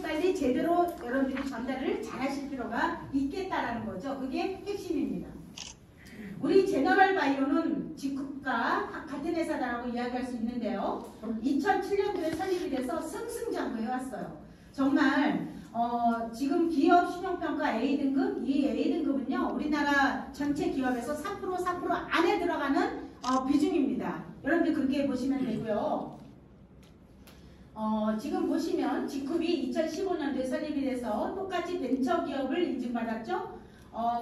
빨리빨리 제대로 여러분들이 전달을 잘 하실 필요가 있겠다라는 거죠. 그게 핵심입니다. 우리 제너럴 바이오는 직급과 같은 회사다라고 이야기할 수 있는데요. 2007년도에 설립이 돼서 승승장구해왔어요. 정말 지금 기업 신용평가 A등급, 이 A등급은요. 우리나라 전체 기업에서 4% 안에 들어가는 비중입니다. 여러분들 그렇게 보시면 되고요. 지금 보시면 직급이 2015년도에 설립이 돼서 똑같이 벤처기업을 인증받았죠.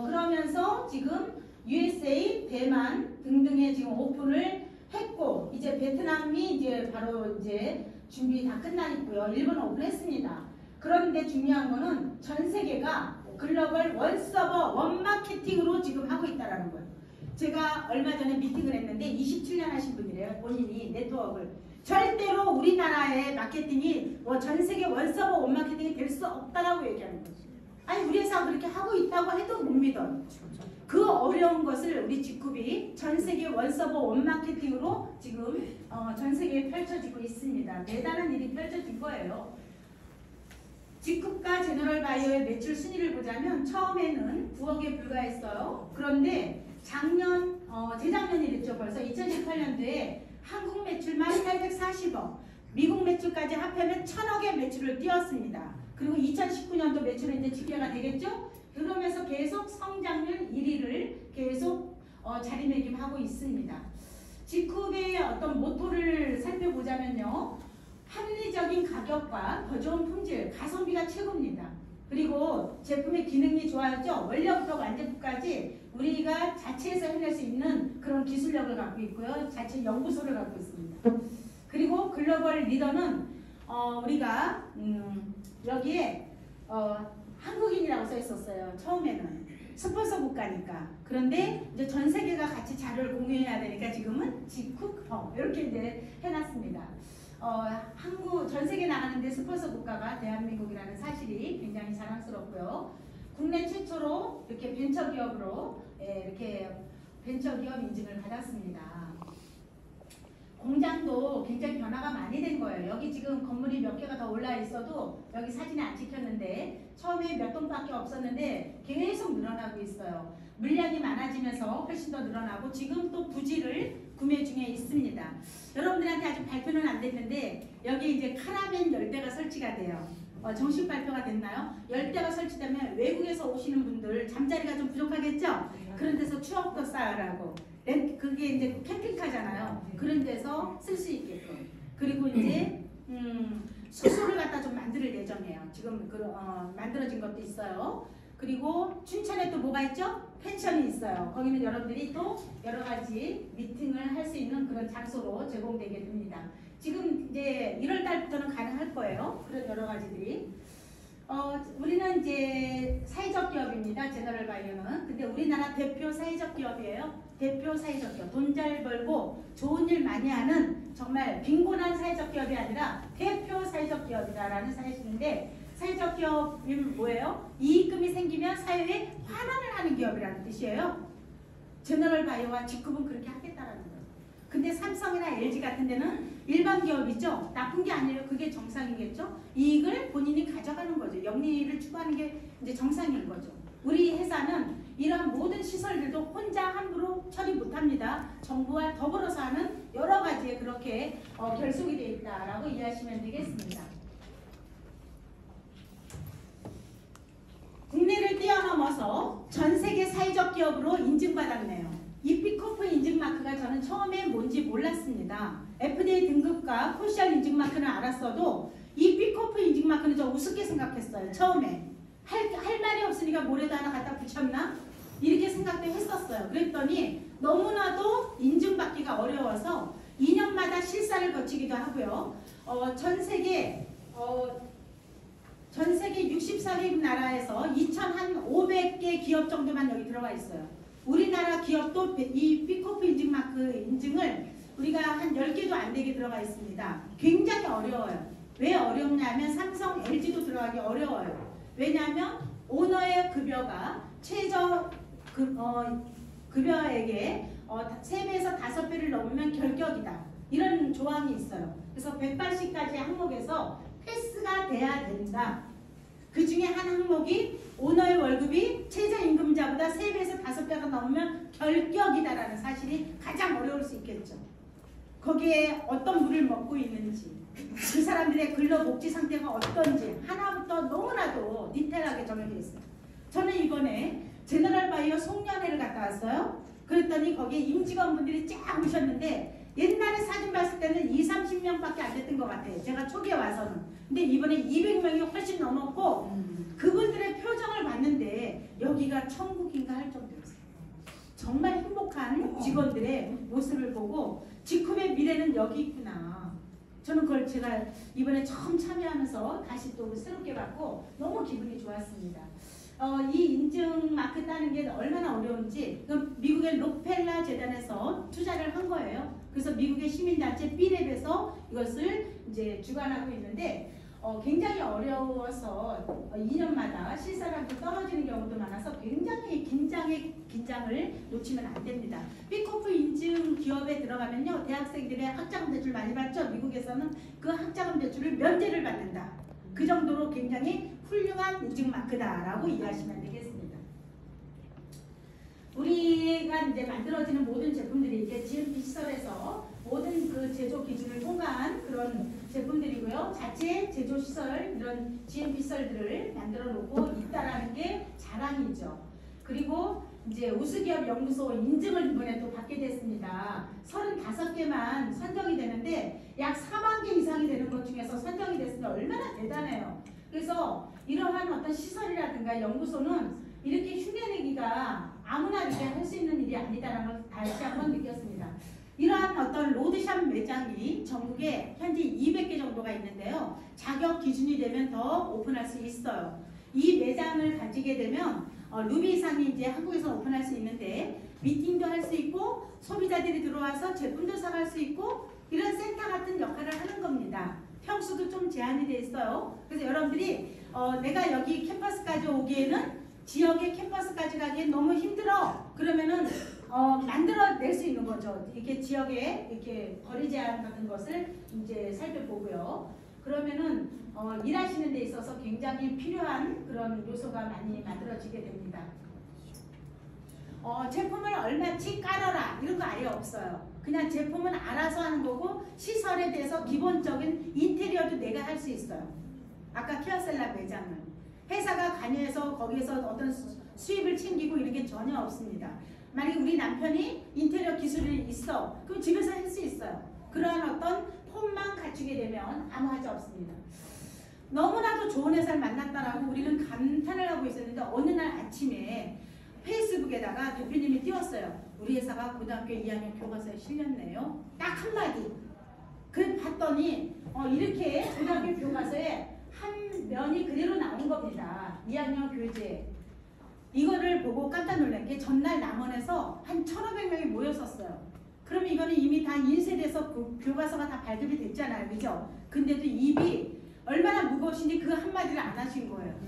그러면서 지금 USA, 대만 등등의 지금 오픈을 했고 이제 베트남이 이제 바로 이제 준비 다 끝나있고요. 일본 오픈했습니다. 그런데 중요한 거는 전 세계가 글로벌 원서버 원마케팅으로 지금 하고 있다라는 거예요. 제가 얼마 전에 미팅을 했는데 27년 하신 분이래요. 본인이 네트워크를. 절대로 우리나라의 마케팅이 전 세계 원서버 원마케팅이 될 수 없다라고 얘기하는 거죠. 아니 우리 회사가 그렇게 하고 있다고 해도 못 믿어요. 그 어려운 것을 우리 직급이 전 세계 원서버 원마케팅으로 지금 전 세계에 펼쳐지고 있습니다. 대단한 일이 펼쳐진 거예요. 직급과 제너럴 바이오의 매출 순위를 보자면 처음에는 9억에 불과했어요. 그런데 작년, 재작년이랬죠. 벌써 2018년도에 한국 매출만 840억, 미국 매출까지 합하면 1000억의 매출을 띄웠습니다. 그리고 2019년도 매출은 이제 집계가 되겠죠? 그러면서 계속 성장률 1위를 계속 자리매김하고 있습니다. 직급의 어떤 모토를 살펴보자면요. 합리적인 가격과 더 좋은 품질, 가성비가 최고입니다. 그리고 제품의 기능이 좋아졌죠. 원료부터 완제품까지 우리가 자체에서 해낼 수 있는 그런 기술력을 갖고 있고요. 자체 연구소를 갖고 있습니다. 그리고 글로벌 리더는 우리가 여기에 한국인이라고 써 있었어요. 처음에는 스폰서 국가니까. 그런데 이제 전 세계가 같이 자료를 공유해야 되니까 지금은 직급 이렇게 이제 해놨습니다. 한국 전 세계 나가는데 스폰서 국가가 대한민국이라는 사실이 굉장히 자랑스럽고요. 국내 최초로 이렇게 벤처기업으로 이렇게 벤처기업 인증을 받았습니다. 공장도 굉장히 변화가 많이 된 거예요. 여기 지금 건물이 몇 개가 더 올라 있어도 여기 사진이 안 찍혔는데 처음에 몇 동밖에 없었는데 계속 늘어나고 있어요. 물량이 많아지면서 훨씬 더 늘어나고 지금 또 부지를 구매 중에 있습니다. 여러분들한테 아직 발표는 안 됐는데 여기 이제 카라벤 열대가 설치가 돼요. 정식 발표가 됐나요? 열대가 설치되면 외국에서 오시는 분들 잠자리가 좀 부족하겠죠? 그런 데서 추억도 쌓으라고. 그게 이제 캠핑카잖아요. 그런 데서 쓸 수 있게끔. 그리고 이제 숙소를 갖다 좀 만들 예정이에요. 지금 만들어진 것도 있어요. 그리고 춘천에 또 뭐가 있죠? 펜션이 있어요. 거기는 여러분들이 또 여러 가지 미팅을 할 수 있는 그런 장소로 제공되게 됩니다. 지금 이제 1월 달부터는 가능할 거예요. 그런 여러 가지들이. 우리는 이제 사회적 기업입니다. 제너럴 바이오는. 근데 우리나라 대표 사회적 기업이에요. 대표 사회적 기업. 돈 잘 벌고 좋은 일 많이 하는 정말 빈곤한 사회적 기업이 아니라 대표 사회적 기업이다라는 사실인데 사회적 기업이 뭐예요? 이익금이 생기면 사회에 환원을 하는 기업이라는 뜻이에요. 제너럴 바이오와 직급은 그렇게 하겠다라는 거예요. 근데 삼성이나 LG 같은 데는 일반 기업이죠. 나쁜 게 아니에요. 그게 정상이겠죠. 이익을 본인이 가져가는 거죠. 영리를 추구하는 게 이제 정상인 거죠. 우리 회사는 이런 모든 시설들도 혼자 함부로 처리 못합니다. 정부와 더불어서 하는 여러 가지에 그렇게 결속이 되어 있다라고 이해하시면 되겠습니다. 국내를 뛰어넘어서 전 세계 사회적 기업으로 인증받았네요. 이피코프 인증마크가 저는 처음에 뭔지 몰랐습니다. FDA 등급과 코시알 인증마크는 알았어도 이피코프 인증마크는 좀 우습게 생각했어요. 처음에. 할 말이 없으니까 뭐라도 하나 갖다 붙였나? 이렇게 생각도 했었어요. 그랬더니 너무나도 인증받기가 어려워서 2년마다 실사를 거치기도 하고요. 전 세계 64개 나라에서 2,500개 기업 정도만 여기 들어가 있어요. 우리나라 기업도 이 피코프 인증마크 인증을 우리가 한 10개도 안 되게 들어가 있습니다. 굉장히 어려워요. 왜 어렵냐면 삼성, LG도 들어가기 어려워요. 왜냐하면 오너의 급여가 최저 급여액의 3배에서 5배를 넘으면 결격이다. 이런 조항이 있어요. 그래서 180가지 항목에서 패스가 돼야 된다. 그 중에 한 항목이 오너의 월급이 최저임금자보다 3배에서 5배가 넘으면 결격이다라는 사실이 가장 어려울 수 있겠죠. 거기에 어떤 물을 먹고 있는지, 그 사람들의 근로복지 상태가 어떤지 하나부터 너무나도 디테일하게 정해져 있어요. 저는 이번에 제너럴바이오 송년회를 갔다 왔어요. 그랬더니 거기에 임직원분들이 쫙 오셨는데 옛날에 사진 봤을 때는 20-30명밖에 안 됐던 것 같아요. 제가 초기에 와서는. 근데 이번에 200명이 훨씬 넘었고 그분들의 표정을 봤는데 여기가 천국인가 할 정도였어요. 정말 행복한 직원들의 모습을 보고 지쿰의 미래는 여기 있구나. 저는 그걸 제가 이번에 처음 참여하면서 다시 또 새롭게 봤고 너무 기분이 좋았습니다. 이 인증 마크 따는 게 얼마나 어려운지 미국의 록펠러 재단에서 투자를 한 거예요. 그래서 미국의 시민단체 B랩에서 이것을 이제 주관하고 있는데 굉장히 어려워서 2년마다 실사람도 떨어지는 경우도 많아서 굉장히 긴장을 놓치면 안 됩니다. B코프 인증 기업에 들어가면요, 대학생들의 학자금 대출 많이 받죠. 미국에서는 그 학자금 대출을 면제를 받는다. 그 정도로 굉장히 훌륭한 인증 마크다라고 이해하시면 되겠습니다. 우리가 이제 만들어지는 모든 제품들이 이게 GMP 시설에서 모든 그 제조 기준을 통과한 그런 제품들이고요. 자체 제조 시설, 이런 GMP 시설들을 만들어 놓고 있다라는 게 자랑이죠. 그리고 이제 우수기업 연구소 인증을 이번에 또 받게 됐습니다. 35개만 선정이 되는데 약 4만 개 이상이 되는 것 중에서 선정이 됐으면 얼마나 대단해요. 그래서 이러한 어떤 시설이라든가 연구소는 이렇게 흉내내기가 아무나 이렇게 할 수 있는 일이 아니다라는 걸 다시 한번 느꼈습니다. 이러한 어떤 로드샵 매장이 전국에 현재 200개 정도가 있는데요. 자격 기준이 되면 더 오픈할 수 있어요. 이 매장을 가지게 되면 루비상이 이제 한국에서 오픈할 수 있는데 미팅도 할 수 있고 소비자들이 들어와서 제품도 사갈 수 있고 이런 센터 같은 역할을 하는 겁니다. 평수도 좀 제한이 돼 있어요. 그래서 여러분들이 내가 여기 캠퍼스까지 오기에는 지역의 캠퍼스까지 가기엔 너무 힘들어. 그러면은 만들어낼 수 있는 거죠. 이렇게 지역에 이렇게 거리 제한 같은 것을 이제 살펴보고요. 그러면은 일하시는 데 있어서 굉장히 필요한 그런 요소가 많이 만들어지게 됩니다. 제품을 얼마치 깔아라 이런 거 아예 없어요. 그냥 제품은 알아서 하는 거고 시설에 대해서 기본적인 인테리어도 내가 할 수 있어요. 아까 케어셀라 매장을 회사가 관여해서 거기에서 어떤 수입을 챙기고 이런 게 전혀 없습니다. 만약에 우리 남편이 인테리어 기술이 있어 그럼 집에서 할 수 있어요. 그러한 어떤 폼만 갖추게 되면 아무 하자 없습니다. 너무나도 좋은 회사를 만났다라고 우리는 감탄을 하고 있었는데 어느 날 아침에 페이스북에다가 대표님이 띄웠어요. 우리 회사가 고등학교 2학년 교과서에 실렸네요. 딱 한마디. 그 봤더니 이렇게 고등학교 교과서에 한 면이 그대로 나온 겁니다. 2학년 교재. 이거를 보고 깜짝 놀란 게 전날 남원에서 한 1,500명이 모였었어요. 그러면 이거는 이미 다 인쇄돼서 교과서가 다 발급이 됐잖아요. 그죠? 근데도 입이 얼마나 무거우신지 그 한마디를 안 하신 거예요.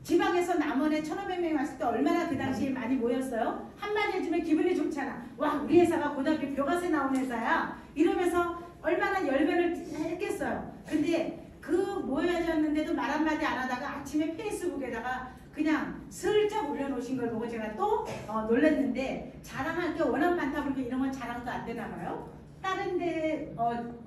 지방에서 남원에 1,500명이 왔을 때 얼마나 그 당시에 많이 모였어요? 한마디 해주면 기분이 좋잖아. 와, 우리 회사가 고등학교 교과서에 나온 회사야. 이러면서 얼마나 열변을 했겠어요. 근데 그 모여졌는데도 말 한마디 안 하다가 아침에 페이스북에다가 그냥 슬쩍 올려놓으신 걸 보고 제가 또 놀랐는데 자랑할 게 워낙 많다 보니까 이런 건 자랑도 안 되나 봐요. 다른 데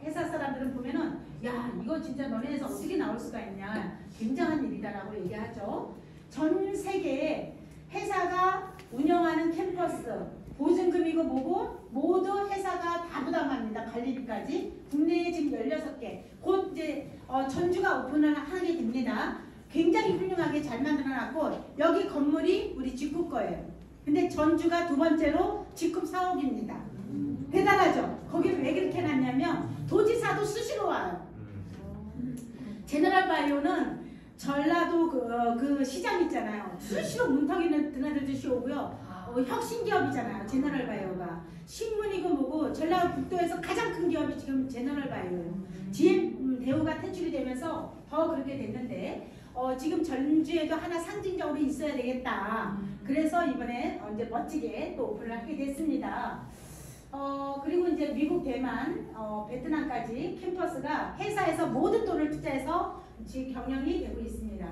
회사 사람들은 보면은 야 이거 진짜 너네 회사 어떻게 나올 수가 있냐 굉장한 일이다라고 얘기하죠. 전 세계에 회사가 운영하는 캠퍼스 보증금이고 뭐고 모두 회사가 다 부담합니다. 관리비까지. 국내에 지금 16개 곧 이제 전주가 오픈을 하게 됩니다. 굉장히 훌륭하게 잘 만들어놨고 여기 건물이 우리 직구 거예요. 근데 전주가 두 번째로 직급 사옥입니다. 대단하죠? 거기를 왜 그렇게 해놨냐면 도지사도 수시로 와요. 제너럴바이오는 전라도 그 시장 있잖아요. 수시로 문턱이는 드나들듯이 오고요. 혁신기업이잖아요. 제너럴바이오가. 신문이고 뭐고 전라북도에서 가장 큰 기업이 지금 제너럴바이오예요. GM 대우가 퇴출이 되면서 더 그렇게 됐는데 지금 전주에도 하나 상징적으로 있어야 되겠다. 그래서 이번에 이제 멋지게 또 오픈을 하게 됐습니다. 그리고 이제 미국, 대만, 베트남까지 캠퍼스가 회사에서 모든 돈을 투자해서 지금 경영이 되고 있습니다.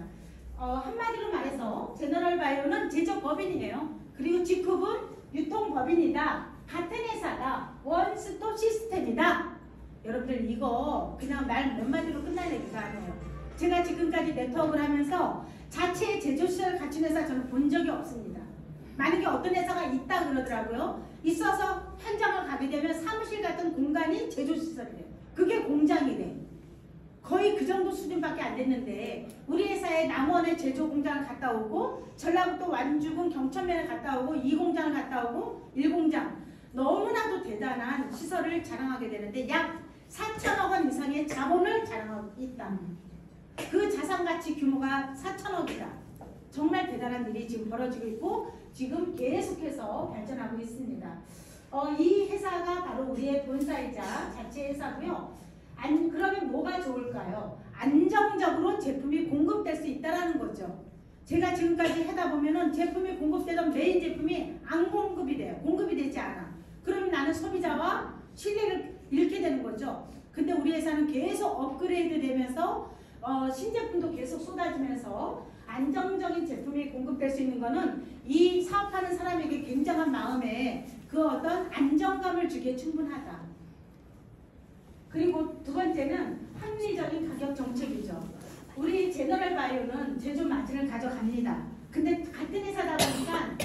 한마디로 말해서 제너럴바이오는 제조법인이에요. 그리고 지쿰은 유통법인이다. 같은 회사다. 원스톱 시스템이다. 여러분들 이거 그냥 말 몇 마디로 끝날 얘기가 아니에요. 제가 지금까지 네트워크를 하면서 자체 제조시설을 갖춘 회사 저는 본 적이 없습니다. 만약에 어떤 회사가 있다 그러더라고요. 있어서 현장을 가게 되면 사무실 같은 공간이 제조시설이래요. 그게 공장이래. 거의 그 정도 수준밖에 안 됐는데 우리 회사에 남원에 제조공장을 갔다 오고 전라북도 완주군 경천면에 갔다 오고 2공장을 갔다 오고 1공장 너무나도 대단한 시설을 자랑하게 되는데 약 4천억 원 이상의 자본을 자랑하고 있다. 그 자산가치 규모가 4천억이다. 정말 대단한 일이 지금 벌어지고 있고 지금 계속해서 발전하고 있습니다. 이 회사가 바로 우리의 본사이자 자체 회사고요. 그러면 뭐가 좋을까요? 안정적으로 제품이 공급될 수 있다는 거죠. 제가 지금까지 하다 보면은 제품이 공급되던 메인 제품이 안 공급이 돼요. 공급이 되지 않아. 그러면 나는 소비자와 신뢰를 잃게 되는 거죠. 근데 우리 회사는 계속 업그레이드 되면서 신제품도 계속 쏟아지면서 안정적인 제품이 공급될 수 있는 거는 이 사업하는 사람에게 굉장한 마음에 그 어떤 안정감을 주기에 충분하다. 그리고 두 번째는 합리적인 가격 정책이죠. 우리 제너럴바이오는 제조 마진을 가져갑니다. 근데 같은 회사다 보니까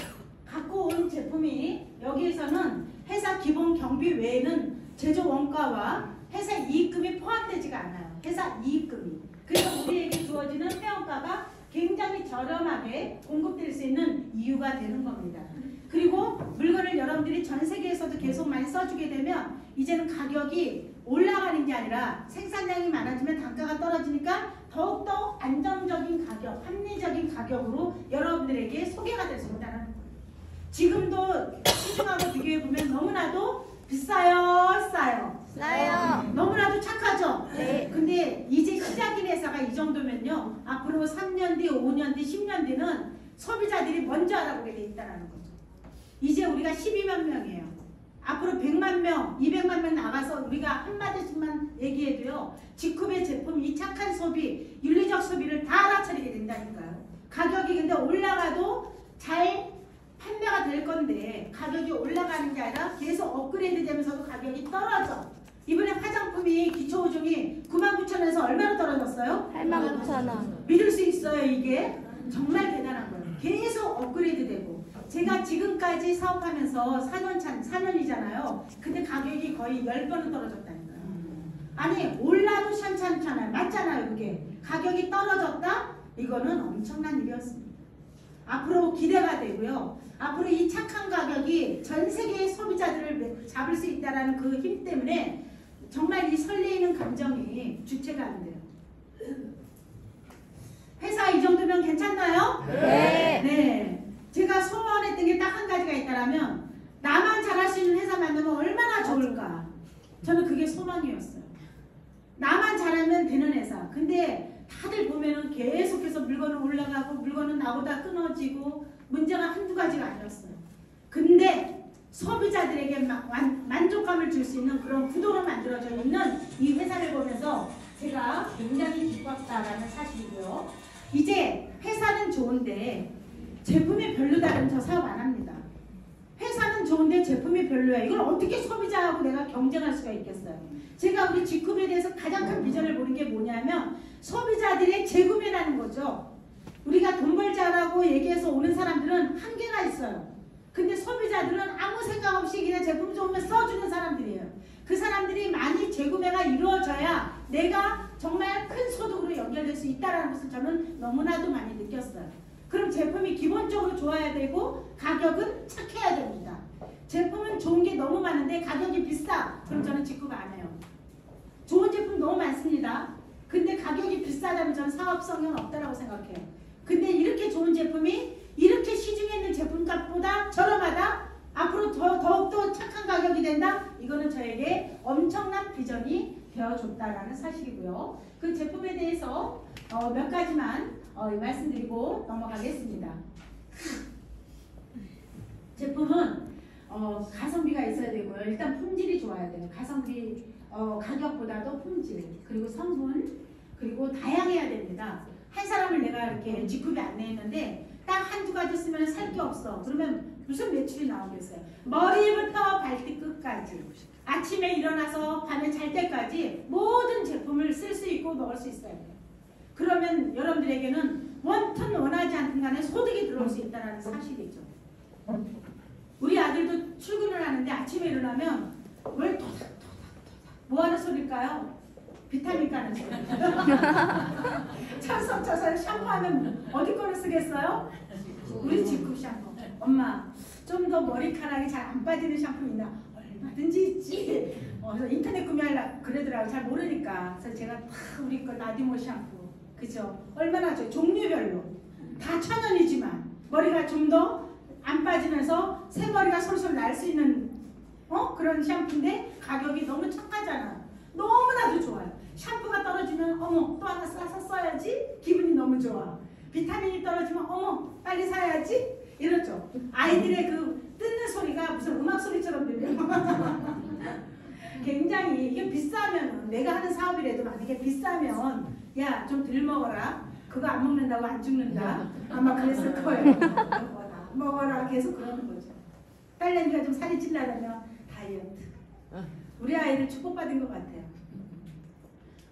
갖고 온 제품이 여기에서는 회사 기본 경비 외에는 제조 원가와 회사 이익금이 포함되지가 않아요. 회사 이익금이. 그래서 우리에게 주어지는 회원가가 굉장히 저렴하게 공급될 수 있는 이유가 되는 겁니다. 그리고 물건을 여러분들이 전 세계에서도 계속 많이 써주게 되면 이제는 가격이 올라가는 게 아니라 생산량이 많아지면 단가가 떨어지니까 더욱더 안정적인 가격, 합리적인 가격으로 여러분들에게 소개가 될 수 있다는 거예요. 지금도 시중하고 비교해보면 너무나도 비싸요? 싸요? 싸요. 너무나도 착하죠? 네. 근데 이제 시작인 회사가 이 정도면요. 앞으로 3년 뒤, 5년 뒤, 10년 뒤는 소비자들이 먼저 알아보게 돼 있다는 거죠. 이제 우리가 12만 명이에요. 앞으로 100만 명, 200만 명 나가서 우리가 한마디씩만 얘기해도요. 지쿰의 제품, 이 착한 소비, 윤리적 소비를 다 알아차리게 된다니까요. 가격이 근데 올라가도 잘 판매가 될 건데 가격이 올라가는 게 아니라 계속 업그레이드 되면서도 가격이 떨어져. 이번에 화장품이 기초오중이 99,000원에서 얼마로 떨어졌어요? 89,000원. 믿을 수 있어요. 이게 정말 대단한 거예요. 계속 업그레이드 되고 제가 지금까지 사업하면서 4년이잖아요. 근데 가격이 거의 10번은 떨어졌다니까요. 아니 올라도 šan찬찮아요. 맞잖아요. 그게 가격이 떨어졌다? 이거는 엄청난 일이었습니다. 앞으로 기대가 되고요. 앞으로 이 착한 가격이 전 세계의 소비자들을 잡을 수 있다는 그 힘 때문에 정말 이 설레이는 감정이 주체가 안 돼요. 회사 이 정도면 괜찮나요? 네. 네. 제가 소원했던 게 딱 한 가지가 있다면 나만 잘할 수 있는 회사 만들면 얼마나 좋을까. 저는 그게 소망이었어요. 나만 잘하면 되는 회사. 근데 다들 보면은 계속해서 물건은 올라가고 물건은 나보다 끊어지고 문제가 한두 가지가 아니었어요. 근데 소비자들에게 만족감을 줄 수 있는 그런 구도로 만들어져 있는 이 회사를 보면서 제가 굉장히 기뻤다라는 사실이고요. 이제 회사는 좋은데 제품이 별로다면 저 사업 안 합니다. 회사는 좋은데 제품이 별로야. 이걸 어떻게 소비자하고 내가 경쟁할 수가 있겠어요. 제가 우리 지쿰에 대해서 가장 큰 비전을 보는 게 뭐냐면 소비자들의 재구매라는 거죠. 우리가 돈 벌자라고 얘기해서 오는 사람들은 한계가 있어요. 근데 소비자들은 아무 생각 없이 그냥 제품 좋으면 써주는 사람들이에요. 그 사람들이 많이 재구매가 이루어져야 내가 정말 큰 소득으로 연결될 수 있다는 것을 저는 너무나도 많이 느꼈어요. 그럼 제품이 기본적으로 좋아야 되고 가격은 착해야 됩니다. 제품은 좋은 게 너무 많은데 가격이 비싸. 그럼 저는 지쿰 안 해요. 좋은 제품 너무 많습니다. 근데 가격이 비싸다면 저는 사업성은 없다라고 생각해요. 근데 이렇게 좋은 제품이 이렇게 시중에 있는 제품값보다 저렴하다? 앞으로 더욱더 착한 가격이 된다? 이거는 저에게 엄청난 비전이 되어줬다라는 사실이고요. 그 제품에 대해서 몇 가지만 말씀드리고 넘어가겠습니다. 제품은 가성비가 있어야 되고요. 일단 품질이 좋아야 돼요. 가성비 가격보다도 품질 그리고 성분 그리고 다양해야 됩니다. 한 사람을 내가 이렇게 직급이 안내했는데 딱 한두 가지 쓰면 살 게 없어. 그러면 무슨 매출이 나오겠어요? 머리부터 발끝까지 아침에 일어나서 밤에 잘 때까지 모든 제품을 쓸 수 있고 먹을 수 있어야 돼요. 그러면 여러분들에게는 원튼 원하지 않든 간에 소득이 들어올 수 있다는 사실이죠. 우리 아들도 출근을 하는데 아침에 일어나면 뭘 토닥토닥토닥 뭐 하는 소리일까요? 비타민 까는 소리. 쳐서 샴푸하면 어디 거를 쓰겠어요? 우리 직급 샴푸. 엄마 좀 더 머리카락이 잘 안 빠지는 샴푸 있나? 얼마든지 있지. 그래서 인터넷 구매하려고 그러더라고. 잘 모르니까. 그래서 제가 다 우리 거 나디모 샴푸. 그죠? 얼마나 좋아요. 종류별로. 다 1000원이지만 머리가 좀 더 안 빠지면서 새머리가 솔솔 날 수 있는 그런 샴푸인데 가격이 너무 착하잖아. 너무나도 좋아요. 샴푸가 떨어지면 어머 또 하나 싸서 써야지. 기분이 너무 좋아. 비타민이 떨어지면 어머 빨리 사야지. 이렇죠. 아이들의 그 뜯는 소리가 무슨 음악 소리처럼 들려요. 굉장히 이게 비싸면 내가 하는 사업이라도 만약에 비싸면 야 좀 덜 먹어라. 그거 안 먹는다고 안 죽는다. 아마 그랬을 거예요. 먹어라 계속 그러는 거죠. 딸내미가 좀 살이 찔려면 다이어트. 우리 아이를 축복받은 것 같아요.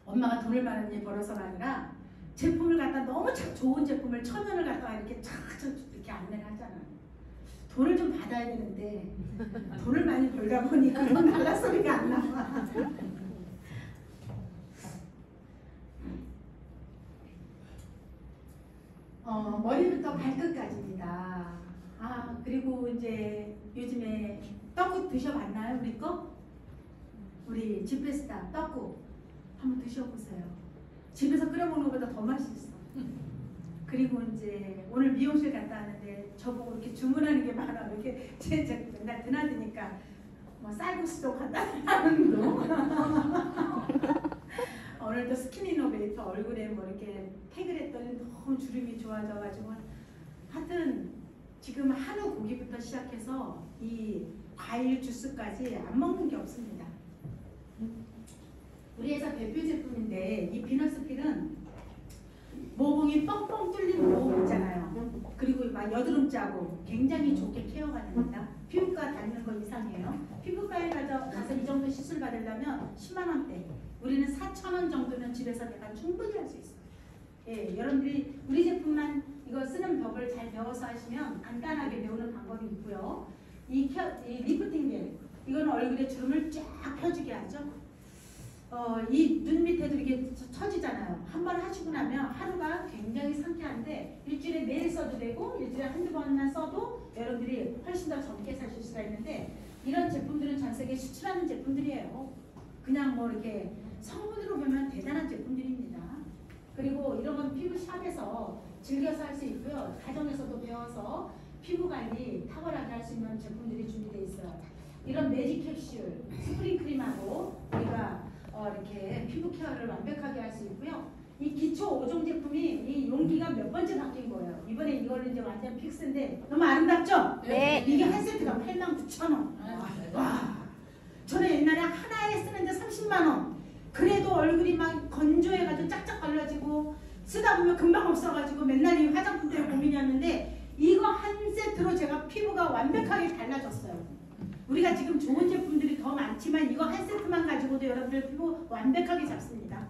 엄마가 돈을 많이 벌어서가 아니라 제품을 갖다 너무 좋은 제품을 1000원을 갖다가 이렇게 착착 이렇게 안내를 하잖아. 돈을 좀 받아야 되는데 돈을 많이 벌다 보니 그런 날라 소리가 안 나와. 머리부터 발끝까지입니다. 그리고 이제 요즘에 떡국 드셔봤나요? 우리 거? 우리 집페스타 떡국 한번 드셔보세요. 집에서 끓여 먹는 것보다 더 맛있어. 그리고 이제 오늘 미용실 갔다 왔는데 저보고 이렇게 주문하는 게 많아. 이렇게 제가 맨날 드나드니까 뭐 쌀국수도 갖다 하는 거. 오늘도 스킨이노베이터 얼굴에 뭐 이렇게 태그를 했더니 너무 주름이 좋아져가지고 하여튼 지금 한우 고기부터 시작해서 이 과일 주스까지 안 먹는 게 없습니다. 우리 회사 대표 제품인데 이 비너스필은 모공이 뻥뻥 뚫린 모공 있잖아요. 그리고 막 여드름 짜고 굉장히 좋게 케어가 됩니다. 피부과 닿는 거 이상이에요. 피부과에 가서 이 정도 시술 받으려면 10만 원대. 우리는 4,000원 정도면 집에서 내가 충분히 할 수 있어요. 예, 여러분들이 우리 제품만 이거 쓰는 법을 잘 배워서 하시면 간단하게 배우는 방법이 있고요. 이 리프팅 젤 이거는 얼굴에 주름을 쫙 펴주게 하죠. 이 눈 밑에도 이렇게 처지잖아요. 한 번 하시고 나면 하루가 굉장히 상쾌한데 일주일에 매일 써도 되고 일주일에 한두 번만 써도 여러분들이 훨씬 더 젊게 사실 수가 있는데 이런 제품들은 전 세계에 수출하는 제품들이에요. 그냥 뭐 이렇게 성분으로 보면 대단한 제품들입니다. 그리고 이런 건 피부샵에서 즐겨서 할 수 있고요. 가정에서도 배워서 피부 관리 탁월하게 할 수 있는 제품들이 준비되어 있어요. 이런 매직 캡슐, 스프링 크림하고 우리가 이렇게 피부 케어를 완벽하게 할 수 있고요. 이 기초 5종 제품이 이 용기가 몇 번째 바뀐 거예요. 이번에 이거는 이제 완전 픽스인데 너무 아름답죠? 네. 이게 한 세트가 89,000원. 와, 저는 옛날에 하나에 쓰는데 30만 원. 그래도 얼굴이 막 건조해가지고 짝짝 갈라지고 쓰다 보면 금방 없어가지고 맨날 이 화장품 때문에 고민이었는데 이거 한 세트로 제가 피부가 완벽하게 달라졌어요. 우리가 지금 좋은 제품들이 더 많지만 이거 한 세트만 가지고도 여러분들 피부 완벽하게 잡습니다.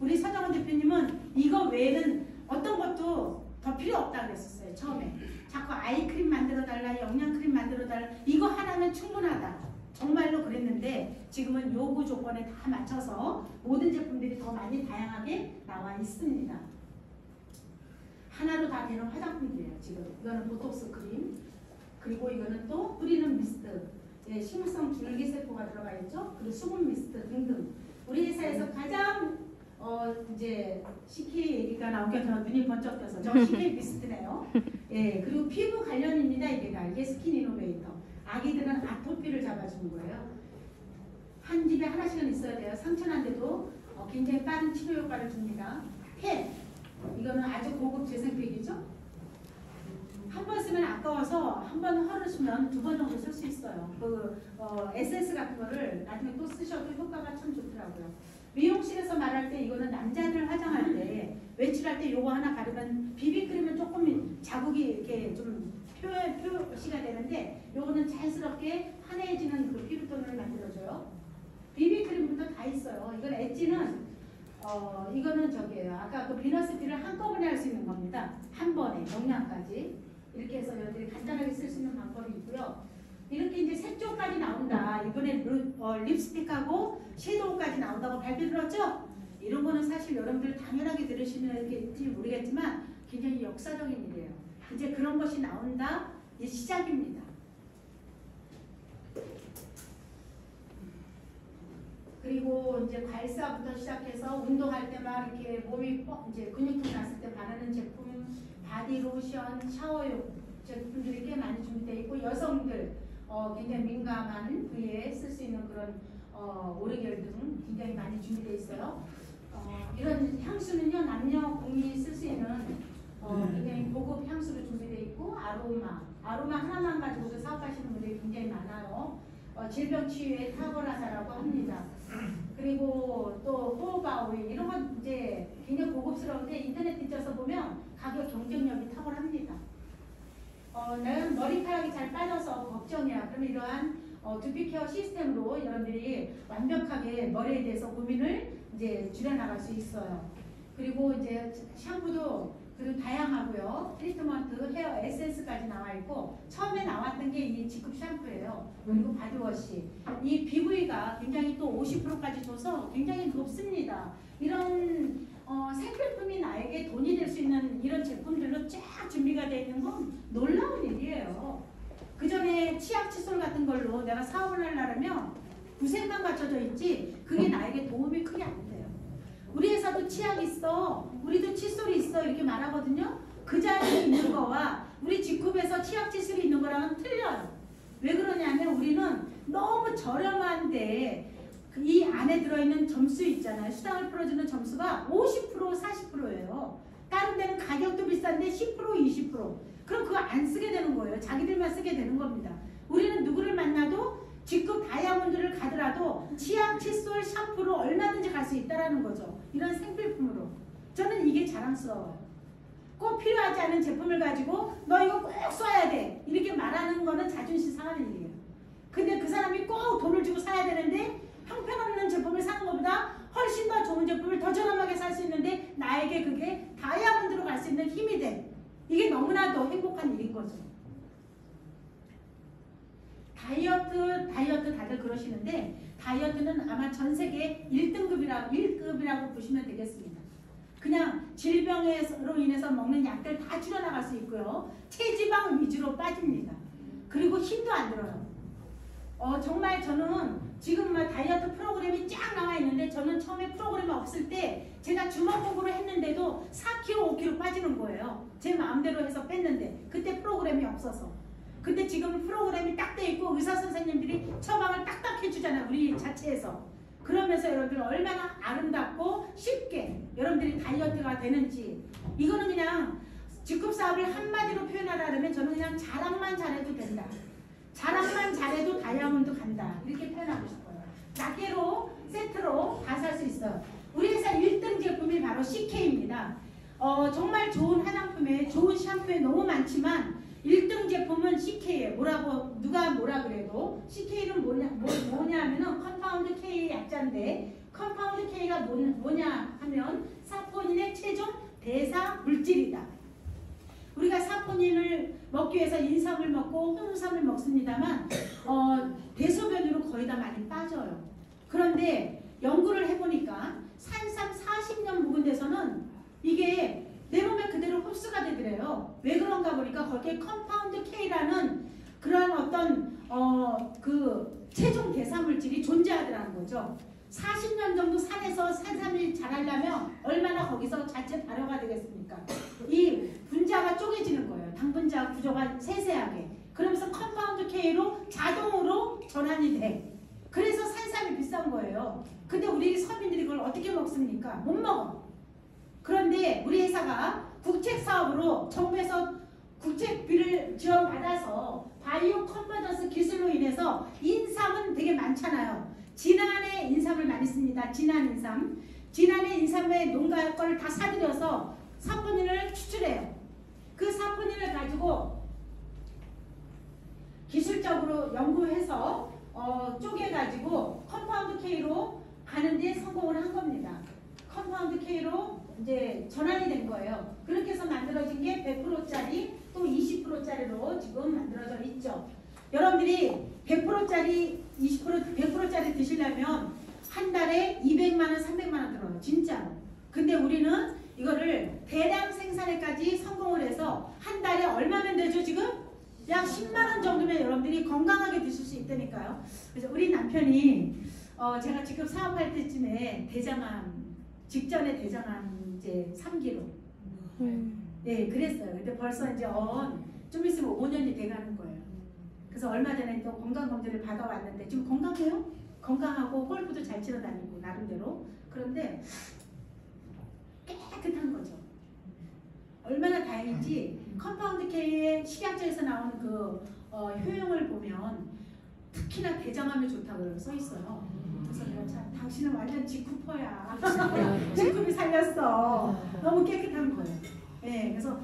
우리 서정원 대표님은 이거 외에는 어떤 것도 더 필요 없다고 그랬었어요. 처음에 자꾸 아이크림 만들어달라, 영양크림 만들어달라, 이거 하나는 충분하다. 정말로 그랬는데 지금은 요구 조건에 다 맞춰서 모든 제품들이 더 많이 다양하게 나와 있습니다. 하나로 다 되는 화장품들이에요. 지금 이거는 보톡스 크림, 그리고 이거는 또 뿌리는 미스트, 예, 식물성 줄기세포가 들어가 있죠. 그리고 수분 미스트 등등. 우리 회사에서 가장 이제 CK 얘기가 나오게 저 눈이 번쩍 떠서 저 CK 미스트네요. 예, 그리고 피부 관련입니다. 이게 스킨 이노베이터. 아기들은 아토피를 잡아주는 거예요. 한 집에 하나씩은 있어야 돼요. 상처 난데도 굉장히 빠른 치료 효과를 줍니다. 팩, 이거는 아주 고급 재생팩이죠. 한 번 쓰면 아까워서 한 번 헐으시면 2번 정도 쓸 수 있어요. SS 같은 거를 나중에 또 쓰셔도 효과가 참 좋더라고요. 미용실에서 말할 때 이거는 남자들 화장할 때 외출할 때 요거 하나 바르면 비비크림은 조금 자국이 이렇게 좀 표시가 되는데 요거는 자연스럽게 환해지는 그 피부톤을 만들어줘요. 비비크림부터 다 있어요. 이건 엣지는 이거는 저기예요. 아까 그 비너스피를 한꺼번에 할 수 있는 겁니다. 한 번에 영양까지 이렇게 해서 여러분들이 간단하게 쓸 수 있는 방법이 있고요. 이렇게 이제 색조까지 나온다. 이번에 립스틱하고 섀도우까지 나온다고 발표 들었죠? 이런 거는 사실 여러분들 당연하게 들으시는지 모르겠지만 굉장히 역사적인 일이에요. 이제 그런 것이 나온다. 이제 시작입니다. 그리고 이제 괄사부터 시작해서 운동할 때 막 이렇게 몸이 이제 근육통 났을 때 바르는 제품, 바디로션, 샤워용 제품들이 꽤 많이 준비되어 있고 여성들 굉장히 민감한 부위에 쓸 수 있는 그런 오리결 등 굉장히 많이 준비되어 있어요. 이런 향수는요 남녀 공이 쓸 수 있는 굉장히 고급 향수로 준비되어 있고 아로마 하나만 가지고도 사업하시는 분들이 굉장히 많아요. 질병 치유에 탁월하다라고 합니다. 그리고 또 호호바 오일 이런 건 이제 굉장히 고급스러운데 인터넷 뒤져서 보면 가격 경쟁력이 탁월합니다. 나는 머리카락이 잘 빠져서 걱정이야. 그러면 이러한 두피 케어 시스템으로 여러분들이 완벽하게 머리에 대해서 고민을 이제 줄여나갈 수 있어요. 그리고 이제 샴푸도 그리고 다양하고요. 트리트먼트, 헤어 에센스까지 나와 있고 처음에 나왔던 게 이 직급 샴푸예요. 그리고 바디워시. 이 BV가 굉장히 또 50%까지 줘서 굉장히 높습니다. 이런 생필품이 나에게 돈이 될 수 있는 이런 제품들로 쫙 준비가 되어 있는 건 놀라운 일이에요. 그 전에 치약 칫솔 같은 걸로 내가 사업을 하려면 구색만 갖춰져 있지 그게 나에게 도움이 크게 안 돼요. 우리 회사도 치약 있어, 우리도 칫솔이 있어 이렇게 말하거든요. 그 자리에 있는 거와 우리 직급에서 치약 칫솔이 있는 거랑은 틀려요. 왜 그러냐면 우리는 너무 저렴한데 이 안에 들어있는 점수 있잖아요. 수당을 풀어주는 점수가 50% 40%예요. 다른 데는 가격도 비싼데 10% 20% 그럼 그거 안 쓰게 되는 거예요. 자기들만 쓰게 되는 겁니다. 우리는 누구를 만나도 직급 다이아몬드를 가더라도 치약, 칫솔, 샴푸로 얼마든지 갈 수 있다는 거죠. 이런 생필품으로. 저는 이게 자랑스러워요. 꼭 필요하지 않은 제품을 가지고 너 이거 꼭 써야 돼. 이렇게 말하는 거는 자존심 상하는 일이에요. 근데 그 사람이 꼭 돈을 주고 사야 되는데 형편없는 제품을 사는 것보다 훨씬 더 좋은 제품을 더 저렴하게 살 수 있는데 나에게 그게 다이아몬드로 갈 수 있는 힘이 돼. 이게 너무나도 행복한 일인 거죠. 다이어트 다들 그러시는데 다이어트는 아마 전 세계 1급이라고 보시면 되겠습니다. 그냥 질병으로 인해서 먹는 약들 다 줄여나갈 수 있고요. 체지방 위주로 빠집니다. 그리고 힘도 안 들어요. 정말 저는 지금 다이어트 프로그램이 쫙 나와 있는데 저는 처음에 프로그램이 없을 때 제가 주먹공부를 했는데도 4kg, 5kg 빠지는 거예요. 제 마음대로 해서 뺐는데 그때 프로그램이 없어서. 근데 지금 프로그램이 딱 돼 있고 의사 선생님들이 처방을 딱딱 해주잖아요. 우리 자체에서. 그러면서 여러분들 얼마나 아름답고 쉽게 여러분들이 다이어트가 되는지 이거는 그냥 직급사업을 한마디로 표현하려면 저는 그냥 자랑만 잘해도 된다. 자랑만 잘해도 다이아몬드 간다. 이렇게 표현하고 싶어요. 낱개로 세트로 다 살 수 있어요. 우리 회사 1등 제품이 바로 CK입니다. 정말 좋은 화장품에 좋은 샴푸에 너무 많지만 1등 제품은 CK예요. 누가 뭐라 그래도 CK는 뭐냐 하면은 컴파운드 K의 약자인데 컴파운드 K가 뭐냐 하면 사포닌의 최종 대사 물질이다. 우리가 사포닌을 먹기 위해서 인삼을 먹고 홍삼을 먹습니다만 대소변으로 거의 다 많이 빠져요. 그런데 연구를 해보니까 산삼 40년 묵은 데서는 이게 내 몸에 그대로 흡수가 되더래요. 왜 그런가 보니까 거기에 컴파운드 K라는 그런 어떤 그 최종 대사 물질이 존재하더라는 거죠. 40년 정도 산에서 산삼이 자라려면 얼마나 거기서 자체 발효가 되겠습니까? 이 분자가 쪼개지는 거예요. 당분자 구조가 세세하게. 그러면서 컴파운드 K로 자동으로 전환이 돼. 그래서 산삼이 비싼 거예요. 근데 우리 서민들이 그걸 어떻게 먹습니까? 못 먹어. 그런데 우리 회사가 국책사업으로 정부에서 국책비를 지원받아서 바이오 컨버전스 기술로 인해서 인삼은 되게 많잖아요. 진안의 인삼을 많이 씁니다. 진안 인삼. 진안의 인삼의 농가 거를 다 사들여서 사포닌을 추출해요. 그 사포닌을 가지고 기술적으로 연구해서 쪼개가지고 컴파운드 K로 가는데 성공을 한 겁니다. 컴파운드 K로 이제 전환이 된 거예요. 그렇게 해서 만들어진 게 100%짜리 또 20%짜리로 지금 만들어져 있죠. 여러분들이 100%짜리 100%짜리 드시려면 한 달에 200만 원, 300만 원 들어요. 진짜로. 근데 우리는 이거를 대량 생산에까지 성공을 해서 한 달에 얼마면 되죠 지금? 약 10만 원 정도면 여러분들이 건강하게 드실 수 있다니까요. 그래서 우리 남편이 제가 지금 사업할 때쯤에 대장암 직전에 대장암 이제 3기로 네 그랬어요. 근데 벌써 이제 좀 있으면 5년이 돼가는 거예요. 그래서 얼마 전에 또 건강검진을 받아왔는데 지금 건강해요? 건강하고 골프도 잘 치러 다니고 나름대로. 그런데 깨끗한 거죠. 얼마나 다행인지 컴파운드 K의 식약처에서 나온 그 효용을 보면 특히나 대장암에 좋다고 써 있어요. 그래서 내가 참 당신은 완전 지쿠퍼야. 지쿠이 살렸어. 너무 깨끗한 거예요. 네, 그래서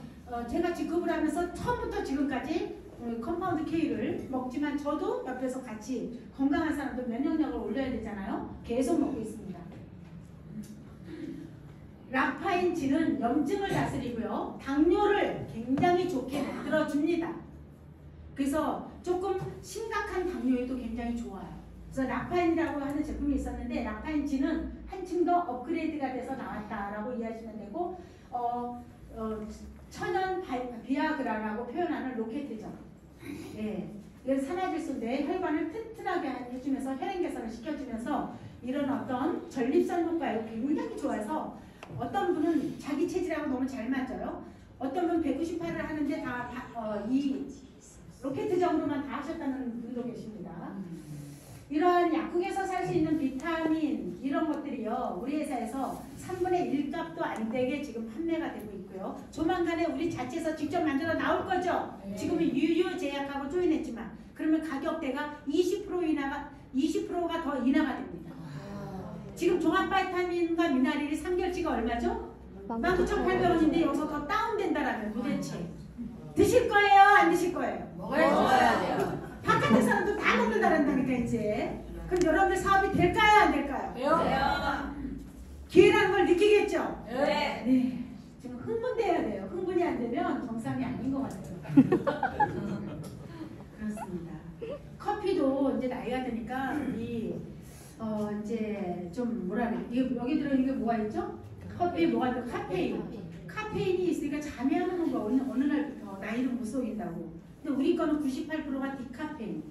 제가 지급을 하면서 처음부터 지금까지 컴파운드 K를 먹지만 저도 옆에서 같이 건강한 사람도 면역력을 올려야 되잖아요. 계속 먹고 있습니다. 라파인지는 염증을 다스리고요. 당뇨를 굉장히 좋게 만들어줍니다. 그래서 조금 심각한 당뇨에도 굉장히 좋아요. 그래서 라파인이라고 하는 제품이 있었는데 라파인지는 한층 더 업그레이드가 돼서 나왔다라고 이해하시면 되고 천연 비아그라라고 표현하는 로켓이죠. 예, 이건 산화질소인데 혈관을 튼튼하게 해주면서 혈행 개선을 시켜주면서 이런 어떤 전립선 효과에 굉장히 좋아서 어떤 분은 자기 체질하고 너무 잘 맞아요. 어떤 분은 198을 하는데 이 로켓적으로만 다 하셨다는 분도 계십니다. 이러한 약국에서 살 수 있는 비타민 이런 것들이요 우리 회사에서 3분의 1값도 안 되게 지금 판매가 되고 있고요. 조만간에 우리 자체에서 직접 만들어 나올 거죠. 네. 지금은 유효제약하고 조인했지만 그러면 가격대가 20%가 더 인하가 됩니다. 지금 종합 바이타민과 미나릴이 3결치가 얼마죠? 19,800원인데 여기서 더 다운된다라면 도대체 드실 거예요? 안 드실 거예요? 먹어야 돼요. 바깥에 사람도 다 먹는다란다니까 이제. 그럼 여러분들 사업이 될까요? 안 될까요? 돼요. 기회라는 걸 느끼겠죠? 네. 네. 지금 흥분돼야 돼요. 흥분이 안 되면 정상이 아닌 것 같아요. 그렇습니다. 커피도 이제 나이가 드니까 이제 좀 뭐라 그래? 여기 들어있는 게 뭐가 있죠? 커피 뭐가 있죠? 카페인. 카페인이 있으니까 잠이 안 오는 거 어느 날부터 나이를 못 속인다고. 근데 우리 거는 98%가 디카페인.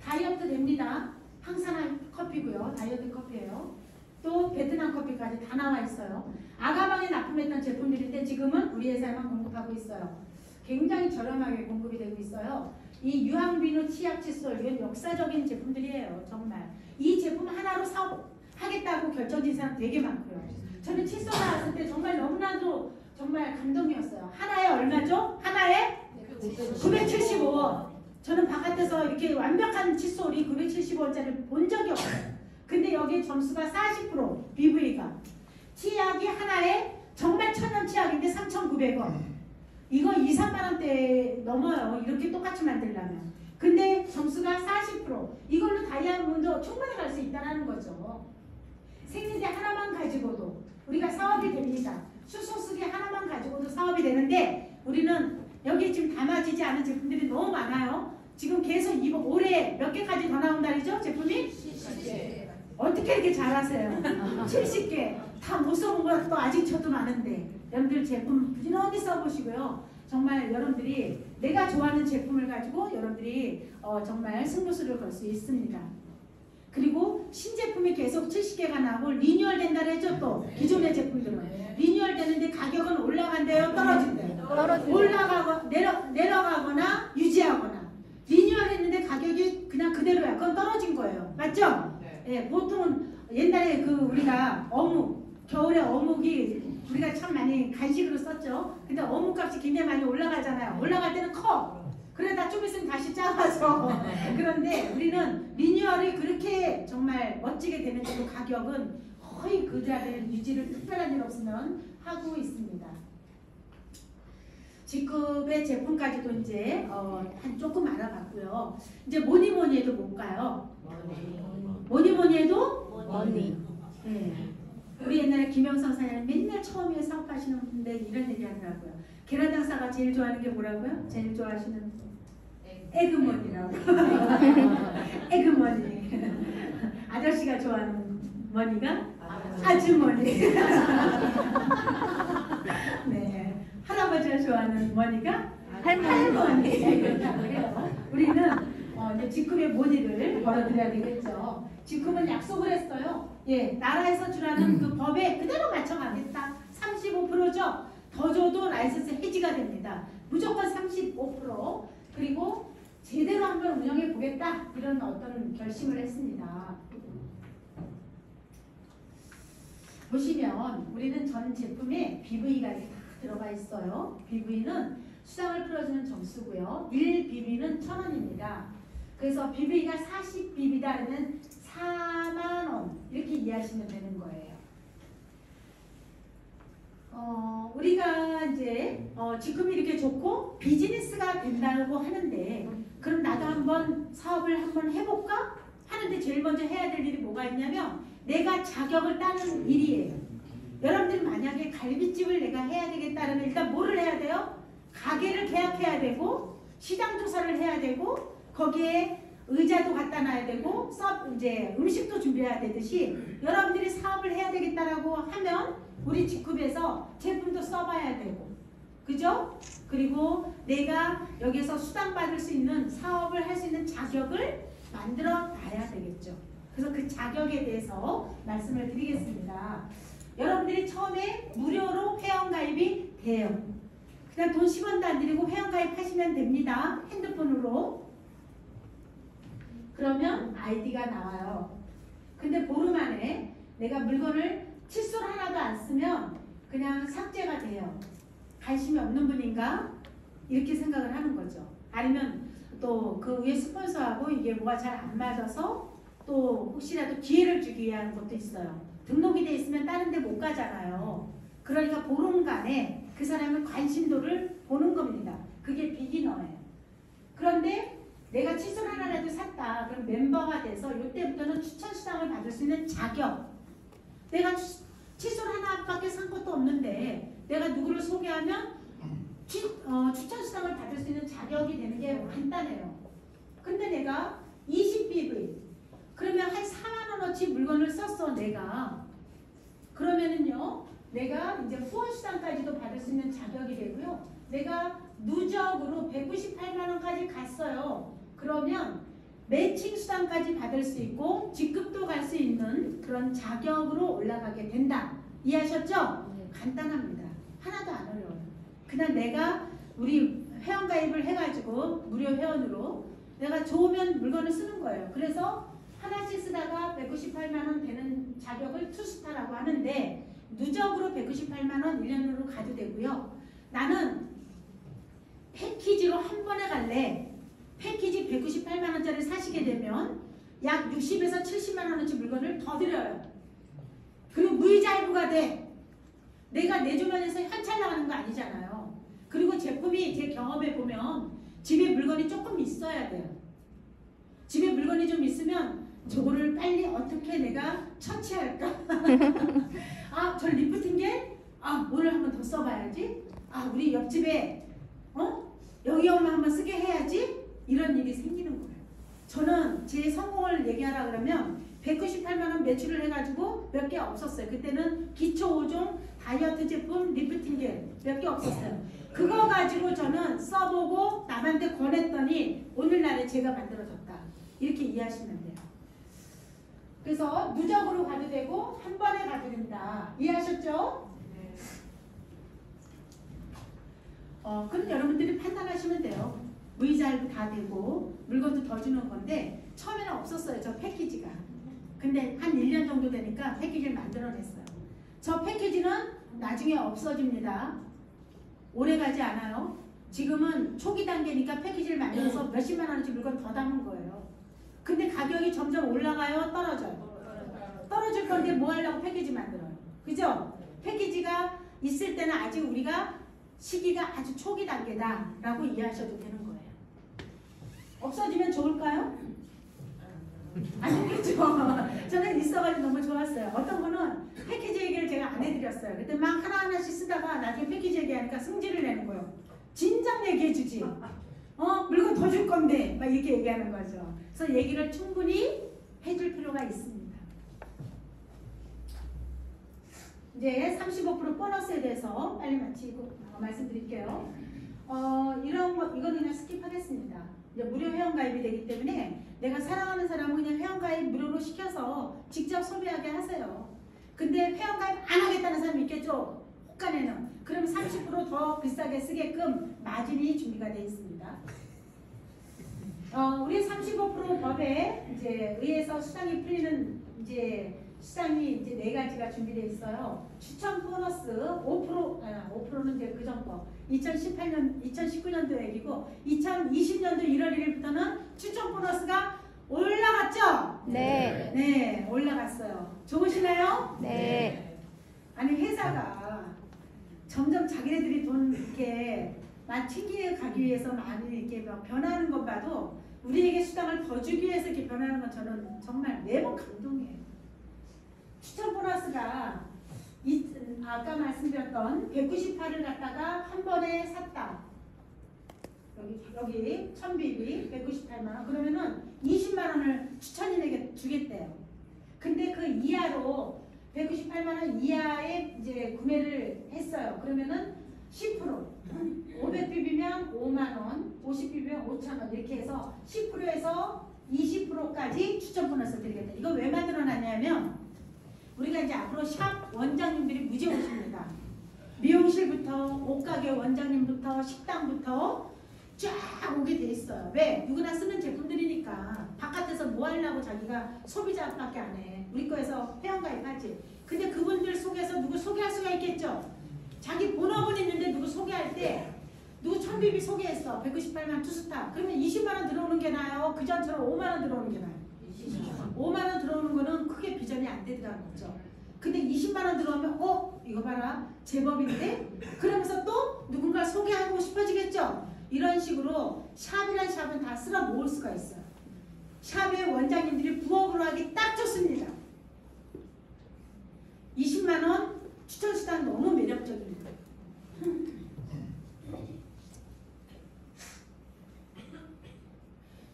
다이어트 됩니다. 항산화 커피고요. 다이어트 커피예요. 또 베트남 커피까지 다 나와 있어요. 아가방에 납품했던 제품들인데 지금은 우리 회사에만 공급하고 있어요. 굉장히 저렴하게 공급이 되고 있어요. 이 유황비누 치약 칫솔 이건 역사적인 제품들이에요. 정말. 이 제품 하나로 사업하겠다고 결정진 사람 되게 많고요. 저는 칫솔 나왔을 때 정말 너무나도 정말 감동이었어요. 하나에 얼마죠? 하나에 975원. 저는 바깥에서 이렇게 완벽한 칫솔이 975원짜리 본 적이 없어요. 근데 여기에 점수가 40% BV가. 치약이 하나에 정말 천연 치약인데 3,900원. 이거 2, 3만원대 넘어요. 이렇게 똑같이 만들려면. 근데 점수가 40%. 이걸로 다이아몬드 충분히 갈 수 있다는 거죠. 생리대 하나만 가지고도 우리가 사업이 됩니다. 수소쓰기 하나만 가지고도 사업이 되는데 우리는 여기 지금 담아지지 않은 제품들이 너무 많아요. 지금 계속 이번 올해 몇 개까지 더 나온다리죠? 제품이? 70개. 어떻게 이렇게 잘하세요? 70개. 다 못 써본 것도 아직 저도 많은데 여러분들 제품 부지런히 써보시고요. 정말 여러분들이 내가 좋아하는 제품을 가지고 여러분들이 정말 승부수를 걸 수 있습니다. 그리고 신제품이 계속 70개가 나오고 리뉴얼 된다 그랬죠? 또 기존의 제품들은 리뉴얼 되는데 가격은 올라간대요? 떨어진대요? 올라가고 내려가거나 유지하거나. 리뉴얼 했는데 가격이 그냥 그대로야. 그건 떨어진 거예요. 맞죠? 네. 보통은 옛날에 우리가 어묵 겨울에 어묵이 우리가 참 많이 간식으로 썼죠. 근데 어묵값이 굉장히 많이 올라가잖아요. 올라갈 때는 커. 그러다 좀 있으면 다시 작아져. 그런데 우리는 리뉴얼이 그렇게 정말 멋지게 되는데도 가격은 거의 그 자리를 유지를 특별한 일 없으면 하고 있습니다. G급의 제품까지도 이제 한 조금 알아봤고요. 이제 뭐니 해도 뭘까요? 뭐니 해도 머니. 네. 우리 옛날에 김영성 사장님 맨날 처음에 사업하시는 분들 이런 얘기 하더라고요. 계란 장사가 제일 좋아하는 게 뭐라고요? 제일 좋아하시는 에그머니라고. 에그머니. 아저씨가 좋아하는 머니가 아주머니. 네. 할아버지가 좋아하는 머니가 할머니. 그렇다고 해요. 우리는 이제 G급의 모니를 걸어드려야 되겠죠. G급은 약속을 했어요. 예, 나라에서 주라는 그 법에 그대로 맞춰가겠다. 35%죠. 더 줘도 라이선스 해지가 됩니다. 무조건 35%. 그리고 제대로 한번 운영해 보겠다. 이런 어떤 결심을 했습니다. 보시면 우리는 전 제품에 BV가 이렇게 다 들어가 있어요. BV는 수당을 풀어주는 점수고요. 1BV는 1,000원입니다. 그래서 BV가 40BV다 그러면 4만원 이렇게 이해하시면 되는 거예요. 우리가 이제 지금이 이렇게 좋고 비즈니스가 된다고 하는데 그럼 나도 한번 사업을 한번 해볼까? 하는데 제일 먼저 해야 될 일이 뭐가 있냐면 내가 자격을 따는 일이에요. 여러분들이 만약에 갈비집을 내가 해야 되겠다면 일단 뭐를 해야 돼요? 가게를 계약해야 되고 시장 조사를 해야 되고 거기에 의자도 갖다 놔야 되고 이제 음식도 준비해야 되듯이 여러분들이 사업을 해야 되겠다라고 하면 우리 G급에서 제품도 써봐야 되고 그죠? 그리고 내가 여기서 수당받을 수 있는 사업을 할 수 있는 자격을 만들어 놔야 되겠죠. 그래서 그 자격에 대해서 말씀을 드리겠습니다. 여러분들이 처음에 무료로 회원가입이 돼요. 그냥 돈 10원도 안 들이고 회원가입하시면 됩니다. 핸드폰으로. 그러면 아이디가 나와요. 근데 보름 안에 내가 물건을 칫솔 하나도 안 쓰면 그냥 삭제가 돼요. 관심이 없는 분인가? 이렇게 생각을 하는 거죠. 아니면 또 그 위에 스폰서하고 이게 뭐가 잘 안 맞아서 또 혹시라도 기회를 주기 위한 것도 있어요. 등록이 돼 있으면 다른 데 못 가잖아요. 그러니까 보름간에 그 사람의 관심도를 보는 겁니다. 그게 비기너예요. 그런데 내가 칫솔 하나라도 샀다. 그럼 멤버가 돼서 이때부터는 추천 수당을 받을 수 있는 자격. 내가 칫솔 하나밖에 산 것도 없는데 내가 누구를 소개하면 추천 수당을 받을 수 있는 자격이 되는 게 간단해요. 근데 내가 20BV 그러면 한 4만원어치 물건을 썼어 내가. 그러면은요 내가 이제 후원 수당까지도 받을 수 있는 자격이 되고요. 내가 누적으로 198만원까지 갔어요. 그러면 매칭 수당까지 받을 수 있고 G급도 갈 수 있는 그런 자격으로 올라가게 된다. 이해하셨죠? 네. 간단합니다. 하나도 안 어려워요. 그냥 내가 우리 회원가입을 해가지고 무료 회원으로 내가 좋으면 물건을 쓰는 거예요. 그래서 하나씩 쓰다가 198만원 되는 자격을 투스타라고 하는데 누적으로 198만원 1년으로 가도 되고요. 나는 패키지로 한 번에 갈래. 패키지 198만원짜리 사시게 되면 약 60에서 70만원어치 물건을 더 드려요. 그리고 무이자 할부가 돼. 내가 내 주머니에서 현찰 나가는 거 아니잖아요. 그리고 제품이 제 경험에 보면 집에 물건이 조금 있어야 돼요. 집에 물건이 좀 있으면 저거를 빨리 어떻게 내가 처치할까? 아, 저 리프팅게? 아, 오늘 한번 더 써봐야지. 아, 우리 옆집에 여기 엄마 한번 쓰게 해야지. 이런 일이 생기는 거예요. 저는 제 성공을 얘기하라 그러면 198만원 매출을 해가지고 몇 개 없었어요. 그때는 기초 5종 다이어트 제품 리프팅게 몇 개 없었어요. 그거 가지고 저는 써보고 남한테 권했더니 오늘날에 제가 만들어졌다. 이렇게 이해하시면 돼요. 그래서 누적으로 가도 되고 한 번에 가도 된다. 이해하셨죠? 그럼 여러분들이 판단하시면 돼요. 무이자도 다 되고 물건도 더 주는 건데 처음에는 없었어요. 저 패키지가. 근데 한 1년 정도 되니까 패키지를 만들어냈어요. 저 패키지는 나중에 없어집니다. 오래 가지 않아요. 지금은 초기 단계니까 패키지를 만들어서 몇십만 원어치 물건 더 담은 거예요. 근데 가격이 점점 올라가요? 떨어져요? 떨어질 건데 뭐 하려고 패키지 만들어요? 그죠? 패키지가 있을 때는 아직 우리가 시기가 아주 초기 단계다 라고 이해하셔도 되는 거예요. 없어지면 좋을까요? 안 좋겠죠. 저는 있어가지고 너무 좋았어요. 어떤 분은 패키지 얘기를 제가 안 해드렸어요. 그때 막 하나하나씩 쓰다가 나중에 패키지 얘기하니까 승질을 내는 거예요. 진작 얘기해주지. 물건 더 줄 건데 막 이렇게 얘기하는 거죠. 그래서 얘기를 충분히 해줄 필요가 있습니다. 이제 35% 보너스에 대해서 빨리 마치고 말씀드릴게요. 이런 거 이거는 그냥 스킵하겠습니다. 이제 무료 회원가입이 되기 때문에 내가 사랑하는 사람은 그냥 회원가입 무료로 시켜서 직접 소비하게 하세요. 근데 회원가입 안 하겠다는 사람이 있겠죠? 혹간에는. 그럼 30% 더 비싸게 쓰게끔 마진이 준비가 되어 있습니다. 우리 35% 법에 이제 의해서 수당이 풀리는 이제 수당이 이제 4가지가 준비되어 있어요. 추천 보너스 5%는 이제 그전 거 2019년도 얘기고 2020년도 1월 1일부터는 추천 보너스가 올라갔죠? 네. 네, 올라갔어요. 좋으시나요? 네. 아니 회사가 점점 자기네들이 돈 이렇게 챙겨 가기 위해서 많이 이렇게 막 변하는 것 봐도 우리에게 수당을 더 주기 위해서 이렇게 변하는 건 저는 정말 매번 감동이에요. 추천 보너스가 아까 말씀드렸던 198을 갖다가 한 번에 샀다. 여기 1000BB 198만원 그러면은 20만원을 추천인에게 주겠대요. 근데 그 이하로 198만원 이하에 이제 구매를 했어요. 그러면은 10% 500BB면 5만원 50BB면 5,000원 이렇게 해서 10%에서 20%까지 추천 보너스를 드리겠다. 이거 왜 만들어놨냐면 우리가 이제 앞으로 샵 원장님들이 무지 오십니다. 미용실부터 옷가게 원장님부터 식당부터 쫙 오게 돼 있어요. 왜? 누구나 쓰는 제품들이니까. 바깥에서 뭐 하려고 자기가 소비자밖에 안 해. 우리 거에서 회원가입하지. 근데 그분들 속에서 누구 소개할 수가 있겠죠? 자기 본업은 있는데 누구 소개할 때 누구 1000BB 소개했어. 198만 투스타. 그러면 20만원 들어오는 게 나아요? 그 전처럼 5만원 들어오는 게 나아요? 5만원 들어오는 거는 크게 비전이 안 되더라는 거죠. 근데 20만원 들어오면 이거 봐라 제법인데? 그러면서 또 누군가 소개하고 싶어지겠죠? 이런 식으로 샵이란 샵은 다 쓸어 모을 수가 있어요. 샵의 원장님들이 부업으로 하기 딱 좋습니다. 20만원 추천수당 너무 매력적입니다.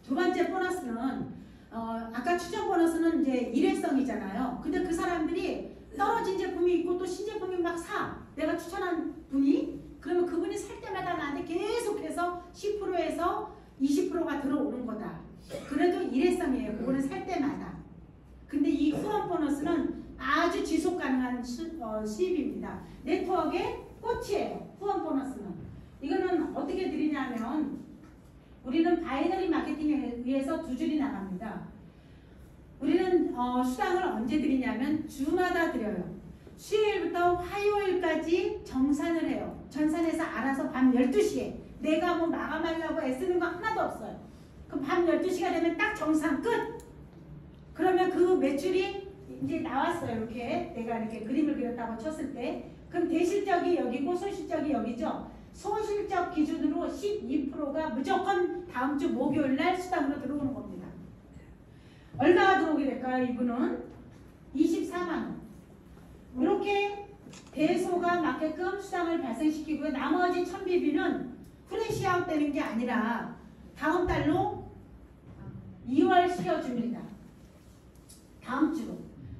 두 번째 보너스는 아까 추천 보너스는 이제 일회성이잖아요. 근데 그 사람들이 떨어진 제품이 있고 또 신제품이 막 사. 내가 추천한 분이 그러면 그분이 살 때마다 나한테 계속해서 10%에서 20%가 들어오는 거다. 그래도 일회성이에요. 그거는 살 때마다. 근데 이 후원 보너스는 아주 지속 가능한 수입입니다. 네트워크의 꽃이에요. 후원 보너스는. 이거는 어떻게 드리냐면 우리는 바이너리 마케팅에 의해서 두 줄이 나갑니다. 우리는 수당을 언제 드리냐면 주마다 드려요. 수요일부터 화요일까지 정산을 해요. 정산해서 알아서 밤 12시에 내가 뭐 마감하려고 애쓰는 거 하나도 없어요. 그럼 밤 12시가 되면 딱 정산 끝! 그러면 그 매출이 이제 나왔어요. 이렇게 내가 이렇게 그림을 그렸다고 쳤을 때 그럼 대실적이 여기고 소실적이 여기죠. 소실적 기준으로 12%가 무조건 다음 주 목요일 날 수당으로 들어오는 겁니다. 얼마가 들어오게 될까요? 이분은 24만원. 이렇게 대소가 맞게끔 수당을 발생시키고요. 나머지 1000BB는 프레시아웃 되는 게 아니라 다음 달로 2월 시켜줍니다. 다음 주로.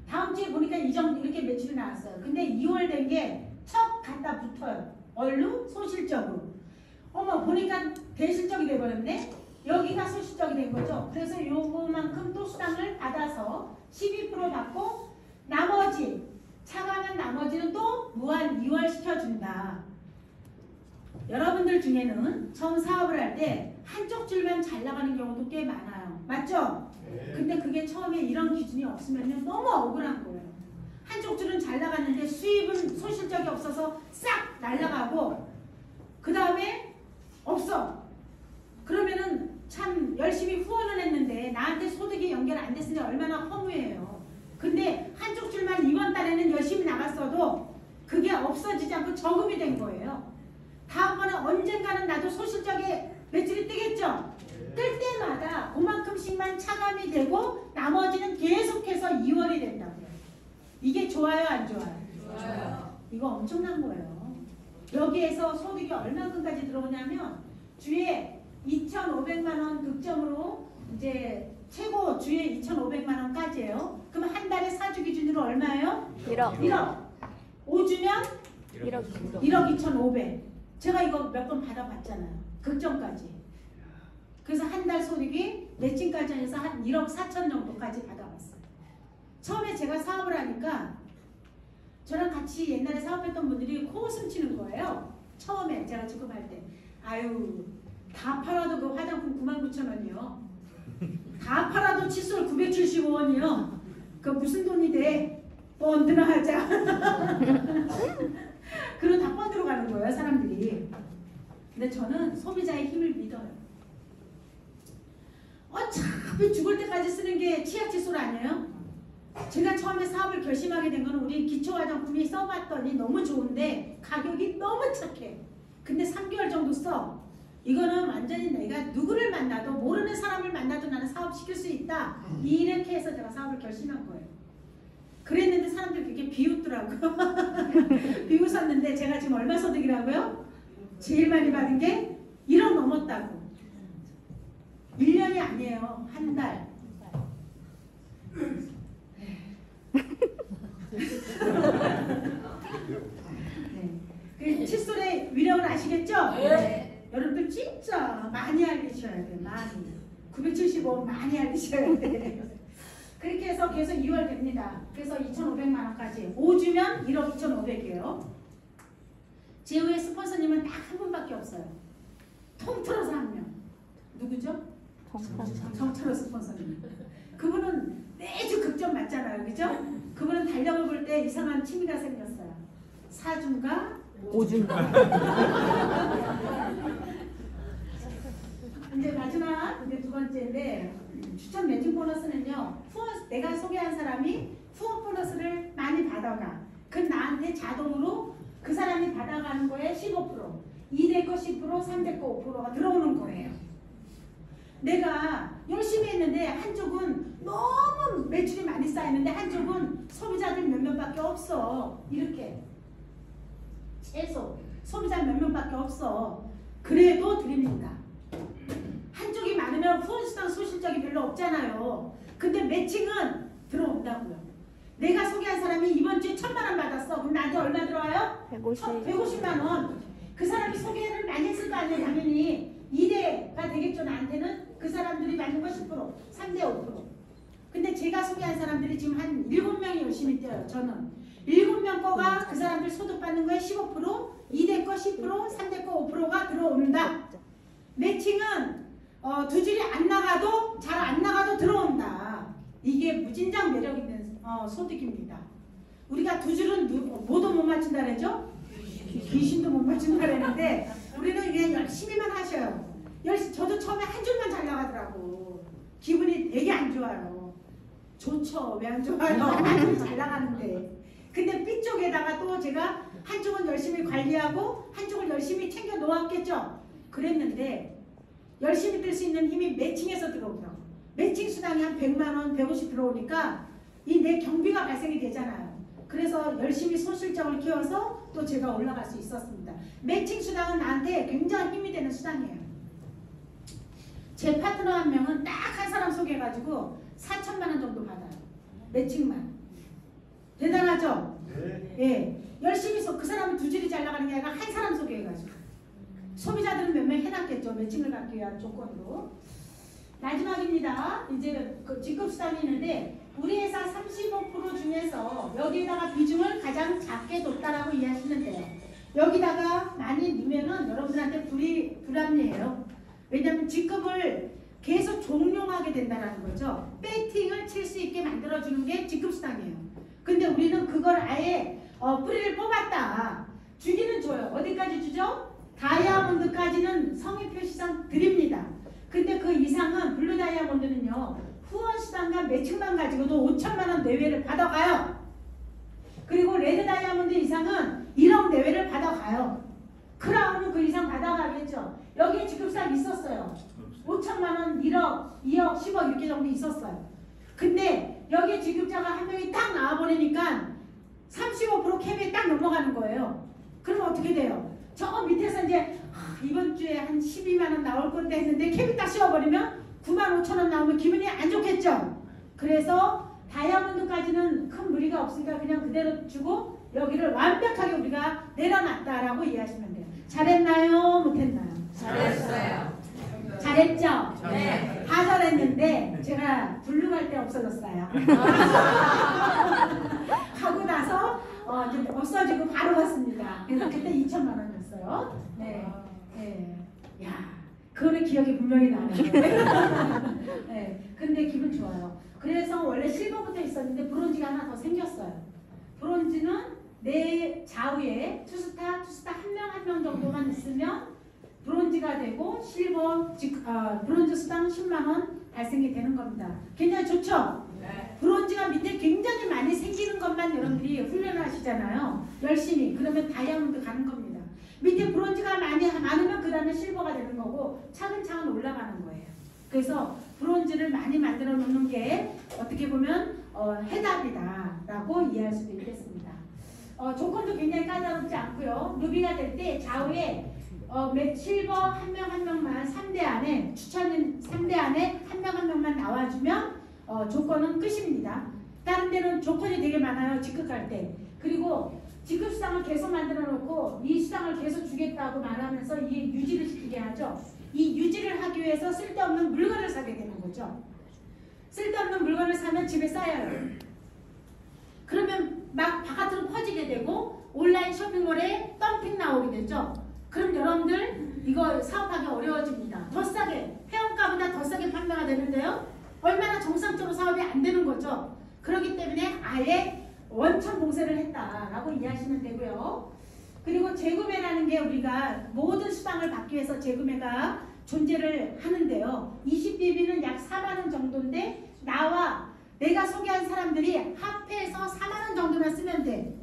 다음 주에 보니까 이 정도 이렇게 매출이 나왔어요. 근데 2월 된 게 척 갖다 붙어요. 얼루 소실적으로. 보니까 대실적이 돼버렸네. 여기가 소실적이 된 거죠. 그래서 요거만큼 또 수당을 받아서 12% 받고 나머지 차감한 나머지는 또 무한 2월 시켜준다. 여러분들 중에는 처음 사업을 할 때 한쪽 줄만 잘 나가는 경우도 꽤 많아요. 맞죠? 근데 그게 처음에 이런 기준이 없으면 너무 억울한 거예요. 한쪽 줄은 잘 나갔는데 수입은 소실적이 없어서 싹 날라가고 그 다음에 없어. 그러면은 참 열심히 후원을 했는데 나한테 소득이 연결 안 됐으니 얼마나 허무해요. 근데 한쪽 줄만 이번 달에는 열심히 나갔어도 그게 없어지지 않고 저금이 된 거예요. 다음번에 언젠가는 나도 소실적에 매출이 뜨겠죠? 뜰 때마다 그만큼씩만 차감이 되고 나머지는 계속해서 2월이 된다고요. 이게 좋아요, 안 좋아요? 좋아요. 이거 엄청난 거예요. 여기에서 소득이 얼마큼까지 들어오냐면 주에 2,500만 원 득점으로 이제 최고 주에 2,500만 원까지예요. 그럼 한 달에 사주 기준으로 얼마예요? 1억. 1억. 5주면 1억. 1억 2,500. 제가 이거 몇 번 받아봤잖아요. 극점까지. 그래서 한 달 소득이 매칭까지 해서 한 1억 4천 정도까지 받아봤어요. 처음에 제가 사업을 하니까 저랑 같이 옛날에 사업했던 분들이 코웃음 치는 거예요. 처음에 제가 지급할 때. 아유, 다 팔아도 그 화장품 99,000원이요. 다 팔아도 칫솔 975원이요. 그 무슨 돈이 돼? 펀드나 하자. 그리고 다 펀드로 가는 거예요, 사람들이. 근데 저는 소비자의 힘을 믿어요. 어차피 죽을 때까지 쓰는 게 치약 칫솔 아니에요? 제가 처음에 사업을 결심하게 된 건 우리 기초 화장품이 써봤더니 너무 좋은데 가격이 너무 착해. 근데 3개월 정도 써. 이거는 완전히 내가 누구를 만나도 모르는 사람을 만나도 나는 사업시킬 수 있다. 이렇게 해서 제가 사업을 결심한 거예요. 그랬는데 사람들이 그렇게 비웃더라고요. 비웃었는데 제가 지금 얼마 소득이라고요? 제일 많이 받은 게 1억 넘었다고. 1년이 아니에요. 한 달. 네. 그 칫솔의 위력을 아시겠죠? 네. 여러분들 진짜 많이 알리셔야 돼요. 많이. 975원 많이 알리셔야 돼요. 그렇게 해서 계속 2월 됩니다. 그래서 2,500만 원까지. 5주면 1억 2,500이에요. 제후의 스폰서님은 딱 한 분밖에 없어요. 통틀어서 한 명. 누구죠? 정철호 스폰서님. 그분은 매주 극점 맞잖아요. 그죠? 그분은 달력을 볼 때 이상한 취미가 생겼어요. 사준가? 오준가. 이제 마지막 이제 두 번째인데 추천 매칭 보너스는요. 후원 내가 소개한 사람이 후원 보너스를 많이 받아가. 그 나한테 자동으로 그 사람이 받아가는 거에 15%, 2대 거 10%, 3대 거 5%가 들어오는 거예요. 내가 열심히 했는데 한쪽은 너무 매출이 많이 쌓이는데 한쪽은 소비자들 몇 명밖에 없어. 이렇게 최소 소비자 몇 명밖에 없어. 그래도 드립니다. 한쪽이 많으면 후원수당 소실적이 별로 없잖아요. 근데 매칭은 들어온다고요. 내가 소개한 사람이 이번 주에 1,000만 원 받았어. 그럼 나한테 얼마 들어와요? 150만 원. 그 사람이 소개를 많이 했을 거 아니에요. 당연히 2대가 되겠죠. 나한테는 그 사람들이 받는 거 10%, 3대 5%. 근데 제가 소개한 사람들이 지금 한 7명이 열심히 뛰어요. 저는 7명 거가 그 사람들 소득 받는 거에 15%, 2대 거 10%, 3대 거 5%가 들어온다. 매칭은 두 줄이 안 나가도 잘 안 나가도 들어온다. 이게 무진장 매력 있는 소득입니다. 우리가 두 줄은 뭐도 못 맞춘다 그러죠? 귀신도 못 맞춘다 그랬는데 우리는 그냥 열심히만 하셔요. 저도 처음에 한 줄만 잘 나가더라고. 기분이 되게 안 좋아요. 좋죠. 왜 안 좋아요? 한 줄 잘 나가는데. 근데 B쪽에다가 또 제가 한쪽은 열심히 관리하고 한쪽을 열심히 챙겨 놓았겠죠. 그랬는데 열심히 뜰 수 있는 힘이 매칭에서 들어오더라고. 매칭 수당이 한 100만 원, 150 들어오니까 이 내 경비가 발생이 되잖아요. 그래서 열심히 소실적을 키워서 또 제가 올라갈 수 있었습니다. 매칭 수당은 나한테 굉장히 힘이 되는 수당이에요. 제 파트너 한 명은 딱 한 사람 소개해가지고 4천만 원 정도 받아요. 매칭만. 대단하죠? 네. 예. 열심히 그 사람은 두 줄이 잘 나가는 게 아니라 한 사람 소개해가지고. 소비자들은 몇 명 해놨겠죠. 매칭을 받기 위한 조건으로. 마지막입니다. 이제 그 직급수당이 있는데 우리 회사 35% 중에서 여기에다가 비중을 가장 작게 뒀다라고 이해하시면 돼요. 여기다가 많이 넣으면은 여러분들한테 불합리해요. 왜냐하면 직급을 계속 종용하게 된다는 거죠. 배팅을 칠 수 있게 만들어주는 게 직급수당이에요. 근데 우리는 그걸 아예 뿌리를 뽑았다. 주기는 줘요. 어디까지 주죠? 다이아몬드까지는 성의 표시상 드립니다. 근데 그 이상은 블루 다이아몬드는요. 후원 수당과 매칭만 가지고도 5천만 원 내외를 받아가요. 그리고 레드 다이아몬드 이상은 1억 내외를 받아가요. 크라운은 그 이상 받아가겠죠. 여기에 지급사항 있었어요. 5천만 원, 1억, 2억, 10억 이렇게 정도 있었어요. 근데 여기에 지급자가 한 명이 딱 나와버리니까 35% 캡에 딱 넘어가는 거예요. 그러면 어떻게 돼요? 저 밑에서 이제 이번 주에 한 12만 원 나올 건데 했는데 캡이 딱 씌워버리면 9만 5천 원 나오면 기분이 안 좋겠죠. 그래서 다이아몬드까지는 큰 무리가 없으니까 그냥 그대로 주고 여기를 완벽하게 우리가 내려놨다라고 이해하시면 돼요. 잘했나요? 못했나요? 잘했어요. 잘했죠? 네. 다 잘했는데 제가 블루 갈 때 없어졌어요. 하고 나서 이제 없어지고 바로 갔습니다. 그래서 그때 2천만 원이었어요. 네. 네. 야, 그거는 기억이 분명히 나요. 네. 근데 기분 좋아요. 그래서 원래 실버부터 있었는데 브론즈가 하나 더 생겼어요. 브론즈는 내 좌우에 투스타 한 명 한 명 정도만 있으면 브론즈가 되고 실버 브론즈 수당 10만 원 발생이 되는 겁니다. 굉장히 좋죠? 네. 브론즈가 밑에 굉장히 많이 생기는 것만 여러분들이 훈련을 하시잖아요. 열심히. 그러면 다이아몬드 가는 겁니다. 밑에 브론즈가 많으면 그 다음에 실버가 되는 거고 차근차근 올라가는 거예요. 그래서 브론즈를 많이 만들어 놓는 게 어떻게 보면 해답이다 라고 이해할 수도 있겠습니다. 조건도 굉장히 까다롭지 않고요. 루비가 될 때 좌우에 실버 한 명 한 명만 3대 안에 추천인 3대 안에 한 명 한 명만 나와주면 조건은 끝입니다. 다른 데는 조건이 되게 많아요. 직급할 때. 그리고 직급수당을 계속 만들어 놓고 이 수당을 계속 주겠다고 말하면서 이 유지를 시키게 하죠. 이 유지를 하기 위해서 쓸데없는 물건을 사게 되는 거죠. 쓸데없는 물건을 사면 집에 쌓여요. 그러면 막 바깥으로 퍼지게 되고 온라인 쇼핑몰에 덤핑 나오게 되죠. 그럼 여러분들 이거 사업하기 어려워집니다. 더 싸게, 회원가보다 더 싸게 판매가 되는데요. 얼마나 정상적으로 사업이 안 되는 거죠. 그렇기 때문에 아예 원천 봉쇄를 했다라고 이해하시면 되고요. 그리고 재구매라는 게 우리가 모든 수당을 받기 위해서 재구매가 존재를 하는데요. 20BB는 약 4만 원 정도인데 나와 내가 소개한 사람들이 합해서 4만 원 정도만 쓰면 돼.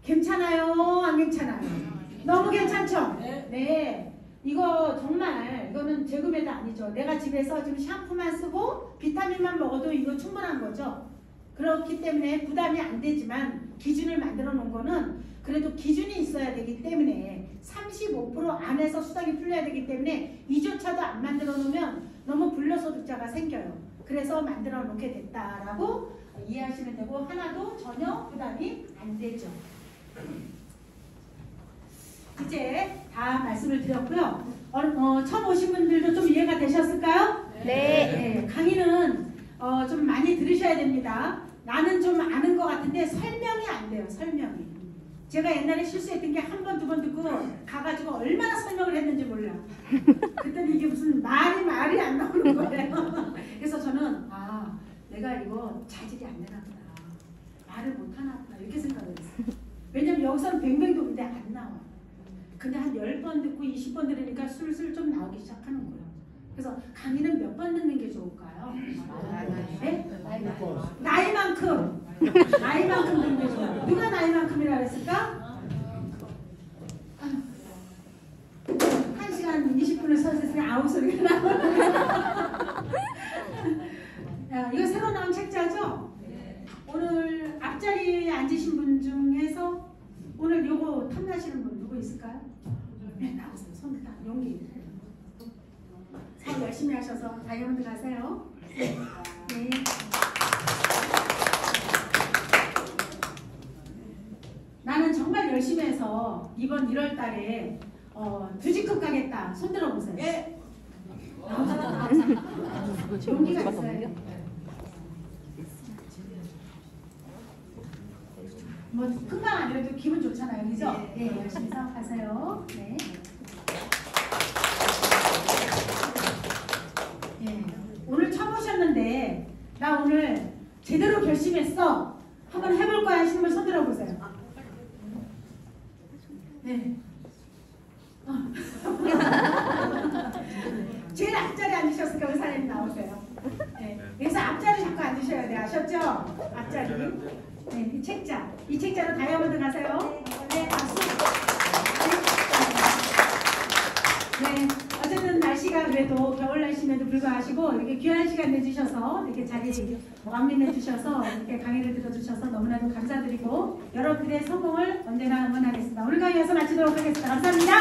괜찮아요? 안 괜찮아요? 너무 괜찮죠? 네. 이거 정말 이거는 재구매도 아니죠. 내가 집에서 지금 샴푸만 쓰고 비타민만 먹어도 이거 충분한 거죠. 그렇기 때문에 부담이 안 되지만 기준을 만들어 놓은 거는 그래도 기준이 있어야 되기 때문에 35% 안에서 수당이 풀려야 되기 때문에 이조차도 안 만들어 놓으면 너무 불로소득자가 생겨요. 그래서 만들어 놓게 됐다라고 이해하시면 되고 하나도 전혀 부담이 안 되죠. 이제 다 말씀을 드렸고요. 처음 오신 분들도 좀 이해가 되셨을까요? 네. 네. 강의는 좀 많이 들으셔야 됩니다. 나는 좀 아는 것 같은데 설명이 안 돼요. 설명이. 제가 옛날에 실수했던 게 한 번, 두 번 듣고 가가지고 얼마나 설명을 했는지 몰라. 그랬더니 이게 무슨 말이 안 나오는 거예요. 그래서 저는 내가 이거 자질이 안 되나 보다. 말을 못 하나 보다. 이렇게 생각을 했어요. 왜냐면 여기서는 뱅뱅 도는데 안 나와. 근데 한 10번 듣고 20번 들으니까 술술 좀 나오기 시작하는 거예요. 그래서 강의는 몇 번 듣는 게 좋을까요? 네? 나이만큼 듣는 게 좋아요. 누가 나이만큼이라 그랬을까? 1시간 20분을 서 있으면 아우 소리가 나오는 이거 새로 나온 책자죠? 오늘 앞자리에 앉으신 분 중에서 오늘 요거 탐나시는 분 누구 있을까요? 네, 나오세요. 손 다 용기. 사업 열심히 하셔서 다이아몬드 가세요. 네. 나는 정말 열심히 해서 이번 1월 달에 2직급 가겠다. 손 들어보세요. 예. 용기가 있어요. 뭐 금방 아니라도 기분 좋잖아요. 그죠? 네, 열심히 사업하세요. 네. 오늘 처음 오셨는데 나 오늘 제대로 결심했어 한번 해볼 거야 하시는 분 손 들어보세요. 네. 제일 앞자리 앉으셨으니까 의사님 나오세요. 네. 그래서 앞자리 잡고 앉으셔야 돼요. 아셨죠? 앞자리. 네, 이 책자. 이 책자로 다이아몬드 가세요. 네, 박수. 네, 어쨌든 날씨가 그래도 겨울 날씨에도 불구하고 이렇게 귀한 시간 내주셔서 이렇게 자리 왕림해 주셔서 이렇게 강의를 들어주셔서 너무나도 감사드리고 여러분들의 성공을 언제나 응원하겠습니다. 오늘 강의 여기서 마치도록 하겠습니다. 감사합니다.